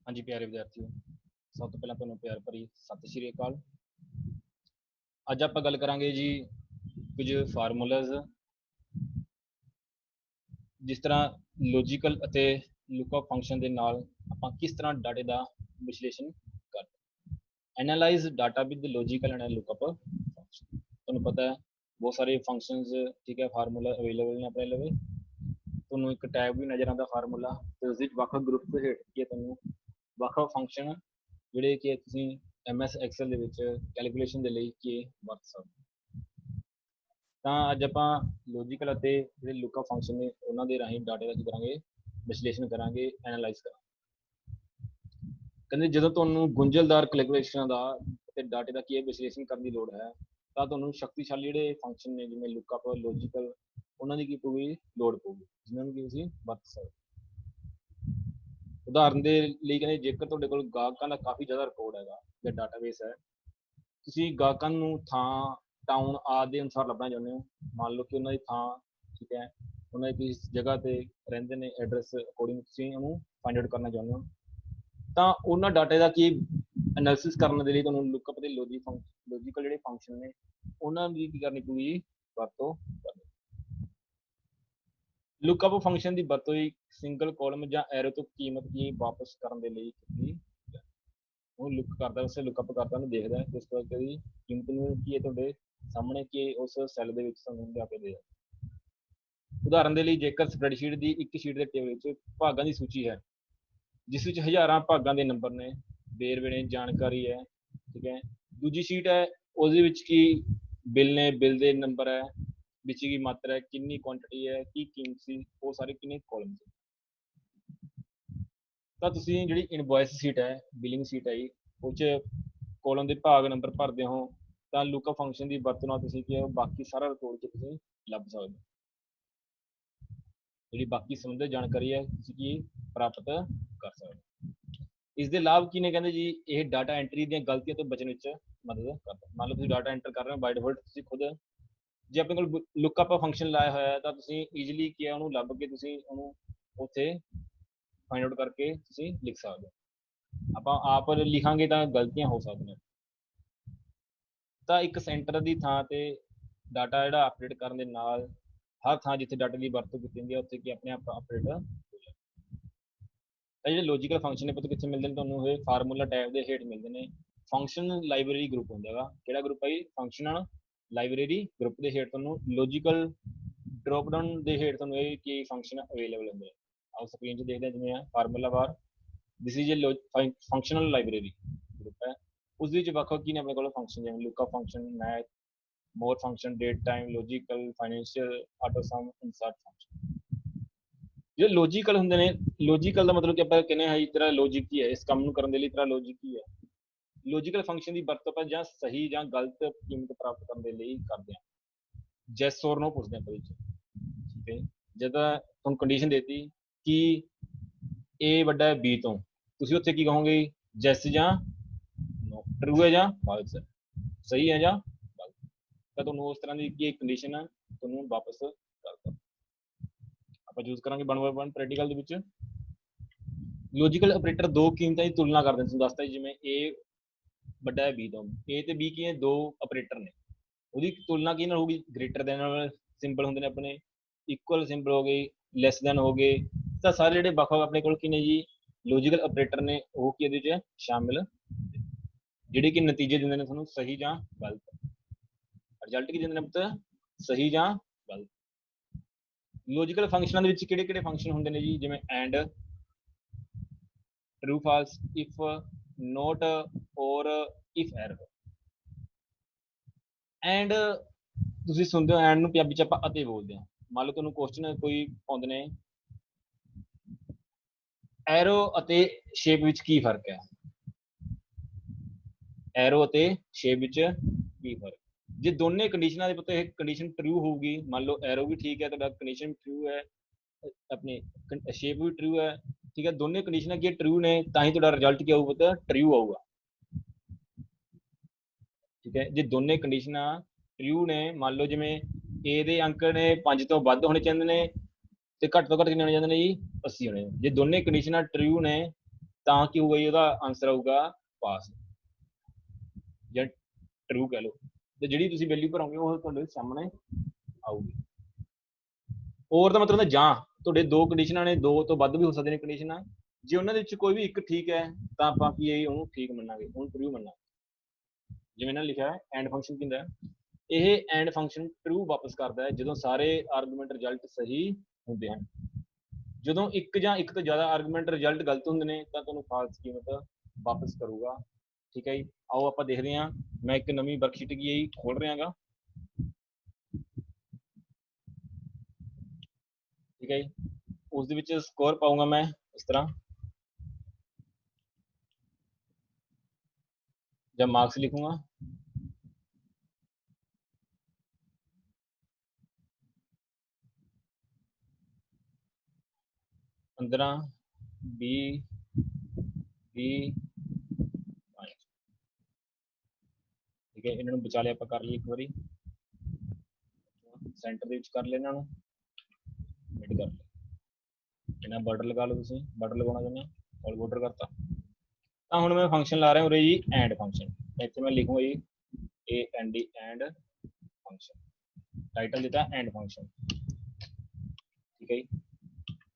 हाँ जी प्यारे विद्यार्थियों, सब तो पहला तुहानू प्यार भरी सत श्री अकाल। अज आप गल करांगे जी कुछ फार्मूलाज, जिस तरह लॉजिकल अते लुकअप फंक्शन के नाल आपां किस तरह डाटे का विश्लेषण करते। Analyse data with logical and lookup function. तुहानू पता है बहुत सारे फंक्शंस, ठीक है, फार्मूला अवेलेबल ने अपने लवे। तुहानू एक टैब भी नज़र आता फार्मूला, तो उस वक् ग्रुप के हेठ की तुहानू वक् फंक्शन ਜਿਹੜੇ ਕਿ ਤੁਸੀਂ MS ਐਕਸਲ ਦੇ ਵਿੱਚ ਕੈਲਕੂਲੇਸ਼ਨ ਦੇ ਲਈ ਕੀ ਵਰਤ ਸਕਦੇ। ਤਾਂ ਅੱਜ ਆਪਾਂ ਲੌਜੀਕਲ ਅਤੇ ਜਿਹੜੇ ਲੁਕਅਪ ਫੰਕਸ਼ਨ ਨੇ ਉਹਨਾਂ ਦੇ ਰਾਹੀਂ ਡਾਟੇ ਦਾ ਕੀ ਕਰਾਂਗੇ, ਵਿਸ਼ਲੇਸ਼ਣ ਕਰਾਂਗੇ, ਐਨਾਲਾਈਜ਼ ਕਰਾਂਗੇ। ਕਹਿੰਦੇ ਜਦੋਂ ਤੁਹਾਨੂੰ ਗੁੰਝਲਦਾਰ ਕੈਲਕੂਲੇਸ਼ਨਾਂ ਦਾ ਤੇ ਡਾਟੇ ਦਾ ਕੀ ਵਿਸ਼ਲੇਸ਼ਣ ਕਰਨ ਦੀ ਲੋੜ ਹੈ, ਤਾਂ ਤੁਹਾਨੂੰ ਸ਼ਕਤੀਸ਼ਾਲੀ ਜਿਹੜੇ ਫੰਕਸ਼ਨ ਨੇ ਜਿਵੇਂ ਲੁਕਅਪ, ਲੌਜੀਕਲ, ਉਹਨਾਂ ਦੀ ਕੀ ਪਊਗੀ, ਲੋੜ ਪਊਗੀ, ਜਿਨ੍ਹਾਂ ਨੂੰ ਕੀ ਤੁਸੀਂ ਵਰਤ ਸਕਦੇ। ਉਦਾਹਰਨ ਦੇ ਲਈ ਕਹਿੰਦੇ ਜੇਕਰ ਤੁਹਾਡੇ ਕੋਲ ਗਾਹਕਾਂ ਦਾ ਕਾਫੀ ਜ਼ਿਆਦਾ ਰਿਕਾਰਡ ਹੈਗਾ ਜਾਂ ਡਾਟਾਬੇਸ ਹੈ, ਤੁਸੀਂ ਗਾਹਕਾਂ ਨੂੰ ਥਾਂ, ਟਾਊਨ ਆਦਿ ਦੇ ਅਨੁਸਾਰ ਲੱਭਣਾ ਚਾਹੁੰਦੇ ਹੋ। ਮੰਨ ਲਓ ਕਿ ਉਹਨਾਂ ਦੀ ਥਾਂ, ਠੀਕ ਹੈ, ਉਹਨਾਂ ਦੀ ਕਿਸ ਜਗ੍ਹਾ ਤੇ ਰਹਿੰਦੇ ਨੇ, ਐਡਰੈਸ ਅਕੋਰਡਿੰਗ ਤੁਸੀਂ ਉਹਨੂੰ ਫਾਈਂਡ ਆਊਟ ਕਰਨਾ ਚਾਹੁੰਦੇ ਹੋ। ਤਾਂ ਉਹਨਾਂ ਡਾਟੇ ਦਾ ਕੀ ਐਨਾਲਿਸਿਸ ਕਰਨ ਦੇ ਲਈ ਤੁਹਾਨੂੰ ਲੁਕਅਪ ਦੇ ਲੌਜੀਕਲ ਜਿਹੜੇ ਫੰਕਸ਼ਨ ਨੇ ਉਹਨਾਂ ਦੀ ਕੀ ਕਰਨੀ ਪਊਗੀ, ਵਰਤੋਂ ਕਰਨੀ। ਲੁਕਅਪ ਫੰਕਸ਼ਨ ਦੀ ਵਰਤੋਂ ਹੀ ਸਿੰਗਲ ਕਾਲਮ ਜਾਂ ਐਰੋ ਤੋਂ ਕੀਮਤ ਕੀ ਵਾਪਸ ਕਰਨ ਦੇ ਲਈ ਕੀਤੀ। ਉਹ ਲੁੱਕ ਕਰਦਾ, ਉਸੇ ਲੁਕਅਪ ਕਰਦਾ, ਉਹਨੂੰ ਦੇਖਦਾ ਕਿ ਉਸ ਤੋਂ ਦੀ ਕੀਮਤ ਨੂੰ ਕੀ ਹੈ ਤੁਹਾਡੇ ਸਾਹਮਣੇ ਕਿ ਉਸ ਸੈੱਲ ਦੇ ਵਿੱਚ ਤੁਹਾਨੂੰ ਲਿਆ ਕੇ ਦੇ। ਉਦਾਹਰਨ ਦੇ ਲਈ ਜੇਕਰ ਸਪਰੈਡਸ਼ੀਟ ਦੀ ਇੱਕ ਸ਼ੀਟ ਦੇ ਟੇਬਲ ਵਿੱਚ ਭਾਗਾਂ ਦੀ ਸੂਚੀ ਹੈ, ਜਿਸ ਵਿੱਚ ਹਜ਼ਾਰਾਂ ਭਾਗਾਂ ਦੇ ਨੰਬਰ ਨੇ, ਵੇਰਵੇ ਨੇ, ਜਾਣਕਾਰੀ ਹੈ, ਠੀਕ ਹੈ। ਦੂਜੀ ਸ਼ੀਟ ਹੈ, ਉਹਦੇ ਵਿੱਚ ਕੀ ਬਿੱਲ ਨੇ, ਬਿੱਲ ਦੇ ਨੰਬਰ ਹੈ, ਵਿੱਚ ਕੀ ਮਾਤਰਾ ਹੈ, ਕਿੰਨੀ ਕੁਆਂਟੀਟੀ ਹੈ, ਕੀ ਕੀਮਤ ਸੀ, ਉਹ ਸਾਰੇ ਕਿੰਨੇ ਕਾਲਮ ਸੀ। ਤਾਂ ਤੁਸੀਂ ਜਿਹੜੀ ਇਨਵੋਇਸ ਸ਼ੀਟ ਹੈ, ਬਿਲਿੰਗ ਸ਼ੀਟ ਹੈ ਜੀ, ਉਹ 'ਚ ਕਾਲਮ ਦੇ ਭਾਗ ਨੰਬਰ ਭਰਦੇ ਹੋ, ਤਾਂ ਲੁਕਅਪ ਫੰਕਸ਼ਨ ਦੀ ਵਰਤੋਂ ਨਾਲ ਤੁਸੀਂ ਕੀ ਬਾਕੀ ਸਾਰਾ ਰਿਕਾਰਡ 'ਚ ਤੁਸੀਂ ਲੱਭ ਸਕਦੇ ਹੋ। ਜਿਹੜੀ ਬਾਕੀ ਸੰਬੰਧਿਤ ਜਾਣਕਾਰੀ ਹੈ ਤੁਸੀਂ ਕੀ ਪ੍ਰਾਪਤ ਕਰ ਸਕਦੇ ਹੋ। ਇਸ ਦੇ ਲਾਭ ਕੀ ਨੇ, ਕਹਿੰਦੇ ਜੀ ਇਹ ਡਾਟਾ ਐਂਟਰੀ ਦੀਆਂ ਗਲਤੀਆਂ ਤੋਂ ਬਚਣ ਵਿੱਚ ਮਦਦ ਕਰਦਾ। ਮੰਨ ਲਓ ਤੁਸੀਂ ਡਾਟਾ ਐਂਟਰ ਕਰ ਰਹੇ ਹੋ ਬਾਈ ਡਿਫਾਲਟ, ਤੁਸੀਂ ਖੁਦ ਜੇ ਆਪਣੇ ਕੋਲ ਲੁਕਅਪ ਫੰਕਸ਼ਨ ਲਾਇਆ ਹੋਇਆ ਹੈ ਤਾਂ ਤੁਸੀਂ ਈਜ਼ੀਲੀ ਕੀ ਉਹਨੂੰ ਲੱਭ ਕੇ ਤੁਸੀਂ ਉਹਨੂੰ ਉੱਥੇ ਫਾਈਂਡ ਆਊਟ ਕਰਕੇ ਤੁਸੀਂ ਲਿਖ ਸਕਦੇ ਹੋ। ਆਪਾਂ ਆਪ ਲਿਖਾਂਗੇ ਤਾਂ ਗਲਤੀਆਂ ਹੋ ਸਕਦੀਆਂ। ਤਾਂ ਇੱਕ ਸੈਂਟਰ ਦੀ ਥਾਂ ਤੇ ਡਾਟਾ ਜਿਹੜਾ ਅਪਡੇਟ ਕਰਨ ਦੇ ਨਾਲ ਹਰ ਥਾਂ ਜਿੱਥੇ ਡਾਟਾ ਦੀ ਵਰਤੋਂ ਕੀਤੀ ਜਾਂਦੀ ਹੈ ਉੱਥੇ ਕੀ ਆਪਣੇ ਆਪ ਅਪਡੇਟ ਹੋ ਜਾਏ। ਤਾਂ ਜਿਹੜੇ ਲੌਜੀਕਲ ਫੰਕਸ਼ਨ ਨੇ ਪਤਾ ਕਿੱਥੇ ਮਿਲਦੇ ਨੇ ਤੁਹਾਨੂੰ, ਇਹ ਫਾਰਮੂਲਾ ਟੈਬ ਦੇ ਹੇਠ ਮਿਲਦੇ ਨੇ। ਫੰਕਸ਼ਨ ਲਾਇਬ੍ਰੇਰੀ ਗਰੁੱਪ ਹੁੰਦਾ ਹੈਗਾ। ਕਿਹੜਾ ਗਰੁੱਪ ਹੈ ਜੀ? ਫੰਕਸ਼ਨਲ ਲਾਇਬ੍ਰੇਰੀ ਗਰੁੱਪ ਦੇ ਹੇਠ ਤੁਹਾਨੂੰ ਲੌਜੀਕਲ ਡ੍ਰੌਪ ਡਾਊਨ ਦੇ ਹੇਠ ਤੁਹਾਨੂੰ ਇਹ ਕੀ ਫੰਕਸ਼ਨ ਅਵੇਲੇਬਲ ਹੁੰਦੇ। ਆਓ ਸਕਰੀਨ 'ਚ ਦੇਖਦੇ ਹਾਂ, ਜਿਵੇਂ formula bar, this is a functional library group ਹੈ। ਉਸ ਦੇ ਵਿੱਚ ਵੱਖ-ਵੱਖ ਕੀ ਨੇ ਆਪਣੇ ਕੋਲ ਫੰਕਸ਼ਨ, ਜਿਵੇਂ lookup function, math, more function, date time, logical, financial, autosum, insert function. ਜਿਹੜੇ ਲੌਜੀਕਲ ਹੁੰਦੇ ਨੇ, ਲੌਜੀਕਲ ਦਾ ਮਤਲਬ ਕਿ ਆਪਾਂ ਕਹਿੰਦੇ ਹਾਂ ਜੀ ਤੇਰਾ ਲੌਜਿਕ ਕੀ ਹੈ, ਇਸ ਕੰਮ ਨੂੰ ਕਰਨ ਦੇ ਲਈ ਤੇਰਾ ਲੌਜਿਕ ਕੀ ਹੈ। ਲੌਜੀਕਲ ਫੰਕਸ਼ਨ ਦੀ ਵਰਤੋਂ ਆਪਾਂ ਜਾਂ ਸਹੀ ਜਾਂ ਗਲਤ ਕੀਮਤ ਪ੍ਰਾਪਤ ਕਰਨ ਦੇ ਲਈ ਕਰਦੇ ਹਾਂ। ਜੈਸ ਔਰ ਨੋ ਪੁੱਛਦੇ ਆਪਾਂ ਵਿੱਚ, ਠੀਕ ਹੈ। ਜਦੋਂ ਤੁਹਾਨੂੰ ਕੰਡੀਸ਼ਨ ਦੇਤੀ ਕਿ A ਵੱਡਾ ਹੈ B ਤੋਂ, ਤੁਸੀਂ ਉੱਥੇ ਕੀ ਕਹੋਗੇ? ਜੈਸ ਜਾਂ ਨੋ, ਟਰੂ ਹੈ ਜਾਂ ਫਾਲਸ ਹੈ, ਸਹੀ ਹੈ ਜਾਂ ਗਲਤ। ਤਾਂ ਤੁਹਾਨੂੰ ਉਸ ਤਰ੍ਹਾਂ ਦੀ ਕੀ ਕੰਡੀਸ਼ਨ ਹੈ ਤੁਹਾਨੂੰ ਵਾਪਸ ਕਰਦਾ। ਆਪਾਂ ਯੂਜ਼ ਕਰਾਂਗੇ 1 by 1 ਪ੍ਰੈਕਟੀਕਲ ਦੇ ਵਿੱਚ। ਲੌਜੀਕਲ ਆਪਰੇਟਰ ਦੋ ਕੀਮਤਾਂ ਦੀ ਤੁਲਨਾ ਕਰਦੇ ਨੇ, ਤੁਹਾਨੂੰ ਦੱਸਦਾ ਜਿਵੇਂ A ਵੱਡਾ ਹੈ B ਤੋਂ, A ਤੇ B ਕੀ ਹੈ, ਦੋ ਆਪਰੇਟਰ ਨੇ, ਉਹਦੀ ਤੁਲਨਾ ਕੀ ਨਾਲ ਹੋਊਗੀ? ਗ੍ਰੇਟਰ ਦੈਨ ਨਾਲ ਸਿੰਬਲ ਹੁੰਦੇ ਨੇ ਆਪਣੇ, ਇਕੁਅਲ ਸਿੰਬਲ ਹੋ ਗਏ, ਲੈਸ ਦੈਨ ਹੋ ਗਏ। ਤਾਂ ਸਾਰੇ ਜਿਹੜੇ ਵੱਖ-ਵੱਖ ਆਪਣੇ ਕੋਲ ਕੀ ਨੇ ਜੀ ਲੌਜੀਕਲ ਆਪਰੇਟਰ ਨੇ, ਉਹ ਕੀ ਇਹਦੇ 'ਚ ਸ਼ਾਮਿਲ, ਜਿਹੜੇ ਕਿ ਨਤੀਜੇ ਦਿੰਦੇ ਨੇ ਤੁਹਾਨੂੰ ਸਹੀ ਜਾਂ ਗਲਤ। ਰਿਜ਼ਲਟ ਕੀ ਦਿੰਦੇ ਨੇ ਪੁੱਤ? ਸਹੀ ਜਾਂ ਗਲਤ। ਲੌਜੀਕਲ ਫੰਕਸ਼ਨਾਂ ਦੇ ਵਿੱਚ ਕਿਹੜੇ-ਕਿਹੜੇ ਫੰਕਸ਼ਨ ਹੁੰਦੇ ਨੇ ਜੀ? ਜਿਵੇਂ and, true false, if, note, ਔਰ ਇਫ ਐਰਰ। ਐਂਡ ਤੁਸੀਂ ਸੁਣਦੇ ਹੋ, ਐਂਡ ਨੂੰ ਪੰਜਾਬੀ 'ਚ ਆਪਾਂ ਅਤੇ ਬੋਲਦੇ ਹਾਂ। ਮੰਨ ਲਓ ਤੁਹਾਨੂੰ ਕੁਐਸਚਨ ਕੋਈ ਆਉਂਦੇ ਨੇ, ਐਰੋ ਅਤੇ ਸ਼ੇਪ ਵਿੱਚ ਕੀ ਫਰਕ ਹੈ? ਐਰੋ ਅਤੇ ਸ਼ੇਪ ਵਿੱਚ ਕੀ ਫਰਕ? ਜੇ ਦੋਨੇ ਕੰਡੀਸ਼ਨਾਂ ਦੇ ਪੁੱਤ ਇਹ ਕੰਡੀਸ਼ਨ ਟਰੂ ਹੋਊਗੀ, ਮੰਨ ਲਓ ਐਰੋ ਵੀ ਠੀਕ ਹੈ ਤੁਹਾਡਾ, ਕੰਡੀਸ਼ਨ ਟਰੂ ਹੈ, ਆਪਣੀ ਸ਼ੇਪ ਵੀ ਟਰੂ ਹੈ, ਠੀਕ ਹੈ, ਦੋਨੇ ਕੰਡੀਸ਼ਨਾਂ ਕੀ ਟਰੂ ਨੇ, ਤਾਂ ਹੀ ਤੁਹਾਡਾ ਰਿਜ਼ਲਟ ਕੀ ਆਊਗਾ ਪੁੱਤ? ਟਰੂ ਆਊਗਾ, ਠੀਕ ਹੈ। ਜੇ ਦੋਨੇ ਕੰਡੀਸ਼ਨਾਂ ਟਰੂ ਨੇ, ਮੰਨ ਲਓ ਜਿਵੇਂ A ਦੇ ਅੰਕ ਨੇ 5 ਤੋਂ ਵੱਧ ਹੋਣੇ ਚਾਹੀਦੇ ਨੇ ਤੇ ਘੱਟ ਤੋਂ ਘੱਟ ਕਿੰਨੇ ਹੋਣੇ ਚਾਹੀਦੇ ਨੇ ਜੀ? 80 ਹੋਣੇ। ਜੇ ਦੋਨੇ ਕੰਡੀਸ਼ਨਾਂ ਟਰੂ ਨੇ ਤਾਂ ਕੀ ਹੋਊਗਾ ਜੀ, ਉਹਦਾ ਆਨਸਰ ਆਊਗਾ ਪਾਸ ਜਾਂ ਟਰੂ ਕਹ लो। ਤੇ ਜਿਹੜੀ ਤੁਸੀਂ ਵੈਲਿਊ ਭਰੋਗੇ ਉਹ ਤੁਹਾਡੇ ਸਾਹਮਣੇ ਆਊਗੀ। और ਦਾ ਮਤਲਬ ਜਾਂ ਤੁਹਾਡੇ ਦੋ ਕੰਡੀਸ਼ਨਾਂ ਨੇ, ਦੋ ਤੋਂ ਵੱਧ ਵੀ ਹੋ ਸਕਦੇ ਨੇ ਕੰਡੀਸ਼ਨਾਂ। ਜੇ ਉਹਨਾਂ ਦੇ ਵਿੱਚ ਕੋਈ ਵੀ ਇੱਕ ਠੀਕ ਹੈ ਤਾਂ ਆਪਾਂ ਕੀ ਹੈ ਉਹਨੂੰ ਠੀਕ ਮੰਨਾਂਗੇ, ਉਹਨੂੰ ਟਰੂ ਮੰਨਾਂਗੇ। ਜਿਵੇਂ ਇਹਨਾਂ ਲਿਖਿਆ ਹੈ ਐਂਡ ਫੰਕਸ਼ਨ ਕੀ ਹੁੰਦਾ ਹੈ, ਇਹ ਐਂਡ ਫੰਕਸ਼ਨ ਟਰੂ ਵਾਪਸ ਕਰਦਾ ਹੈ ਜਦੋਂ ਸਾਰੇ ਆਰਗੂਮੈਂਟ ਰਿਜ਼ਲਟ ਸਹੀ ਹੁੰਦੇ ਹਨ। ਜਦੋਂ ਇੱਕ ਜਾਂ ਇੱਕ ਤੋਂ ਜ਼ਿਆਦਾ ਆਰਗੂਮੈਂਟ ਰਿਜ਼ਲਟ ਗਲਤ ਹੁੰਦੇ ਨੇ ਤਾਂ ਤੁਹਾਨੂੰ ਫਾਲਸ ਕੀਮਤ ਵਾਪਸ ਕਰੂਗਾ। ਠੀਕ ਹੈ ਜੀ, ਆਓ ਆਪਾਂ ਦੇਖਦੇ ਹਾਂ। ਮੈਂ ਇੱਕ ਨਵੀਂ ਵਰਕਸ਼ੀਟ ਕੀ ਖੋਲ ਰਿਹਾ ਗਾ। ਠੀਕ ਹੈ ਜੀ, ਉਸ ਦੇ ਵਿੱਚ ਸਕੋਰ ਪਾਊਂਗਾ ਮੈਂ ਇਸ ਤਰ੍ਹਾਂ, ਜਾਂ ਮਾर्क्स लिखूंगा। पंद्रह बी बी ठीक है, इन्होंने बचा लिया, आप कर लिए एक बारी सेंटर ਦੇ ਵਿੱਚ ਕਰ ਲੈਣਾ ਨੂੰ ਮਿਡ ਕਰ ਲਿਆ। ਇਹਨਾਂ ਬਾਰਡਰ ਲਗਾ ਲਓ, ਤੁਸੀਂ ਬਾਰਡਰ ਲਗਾਉਣਾ ਚਾਹੁੰਦੇ ਹੋ ਔਰ ਬਾਰਡਰ ਕਰਤਾ। ਤਾਂ ਹੁਣ ਮੈਂ ਫੰਕਸ਼ਨ ਲਾ ਰਿਹਾ ਉਰੇ ਜੀ ਐਂਡ ਫੰਕਸ਼ਨ। ਇੱਥੇ ਮੈਂ ਲਿਖੂੰਗਾ ਜੀ AND ਐਂਡ ਫੰਕਸ਼ਨ, टाइटल ਦਿੱਤਾ एंड फंक्शन। ठीक है जी,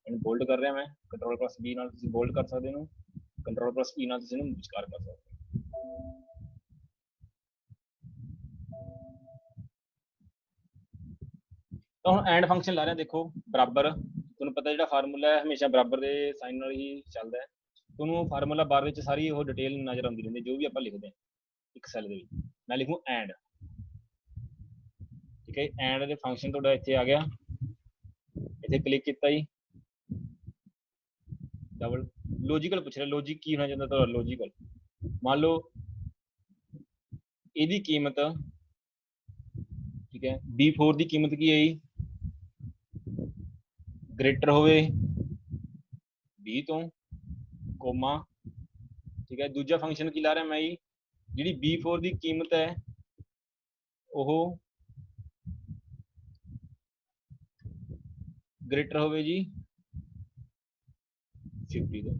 ਇਹਨੂੰ ਬੋਲਡ ਕਰ ਰਿਹਾ ਮੈਂ, Ctrl+B ਨਾਲ ਤੁਸੀਂ ਬੋਲਡ ਕਰ ਸਕਦੇ ਹੋ, Ctrl+E ਨਾਲ ਤੁਸੀਂ ਇਹਨੂੰ ਵਿਚਕਾਰ ਕਰ ਸਕਦੇ ਹੋ। ਤਾਂ ਹੁਣ ਐਂਡ ਫੰਕਸ਼ਨ ਲਾ ਰਿਹਾ, ਦੇਖੋ ਬਰਾਬਰ, ਤੁਹਾਨੂੰ ਪਤਾ ਜਿਹੜਾ ਫਾਰਮੂਲਾ ਹੈ ਹਮੇਸ਼ਾ ਬਰਾਬਰ ਦੇ ਸਾਈਨ ਨਾਲ ਹੀ ਚੱਲਦਾ ਹੈ। ਤੁਹਾਨੂੰ ਫਾਰਮੂਲਾ ਬਾਰ ਵਿੱਚ ਸਾਰੀ ਉਹ ਡਿਟੇਲ ਨਜ਼ਰ ਆਉਂਦੀ ਰਹਿੰਦੀ ਜੋ ਵੀ ਆਪਾਂ ਲਿਖਦੇ ਹਾਂ ਇੱਕ ਸੈੱਲ ਦੇ ਵਿੱਚ। ਮੈਂ ਲਿਖੂ ਐਂਡ। ਠੀਕ ਹੈ, ਐਂਡ ਦੇ ਫੰਕਸ਼ਨ ਤੁਹਾਡਾ ਇੱਥੇ ਆ ਗਿਆ, ਇੱਥੇ ਕਲਿੱਕ ਕੀਤਾ ਜੀ, ਡਬਲ ਲੌਜੀਕਲ ਪੁੱਛ ਰਿਹਾ, ਲੌਜਿਕ ਕੀ ਹੋਣਾ ਚਾਹੁੰਦਾ ਤੁਹਾਡਾ ਲੌਜੀਕਲ। ਮੰਨ ਲਓ ਇਹਦੀ ਕੀਮਤ, ਠੀਕ ਹੈ, B4 ਦੀ ਕੀਮਤ ਕੀ ਹੈ ਜੀ, ਗ੍ਰੇਟਰ ਹੋਵੇ 20 ਤੋਂ ਕੋਮਾ। ਠੀਕ ਹੈ, ਦੂਜਾ ਫੰਕਸ਼ਨ ਕੀ ਲਾ ਰਿਹਾ ਮੈਂ ਜੀ, ਜਿਹੜੀ B4 ਦੀ ਕੀਮਤ ਹੈ ਉਹ ਗ੍ਰੇਟਰ ਹੋਵੇ ਜੀ 50 ਤੋਂ,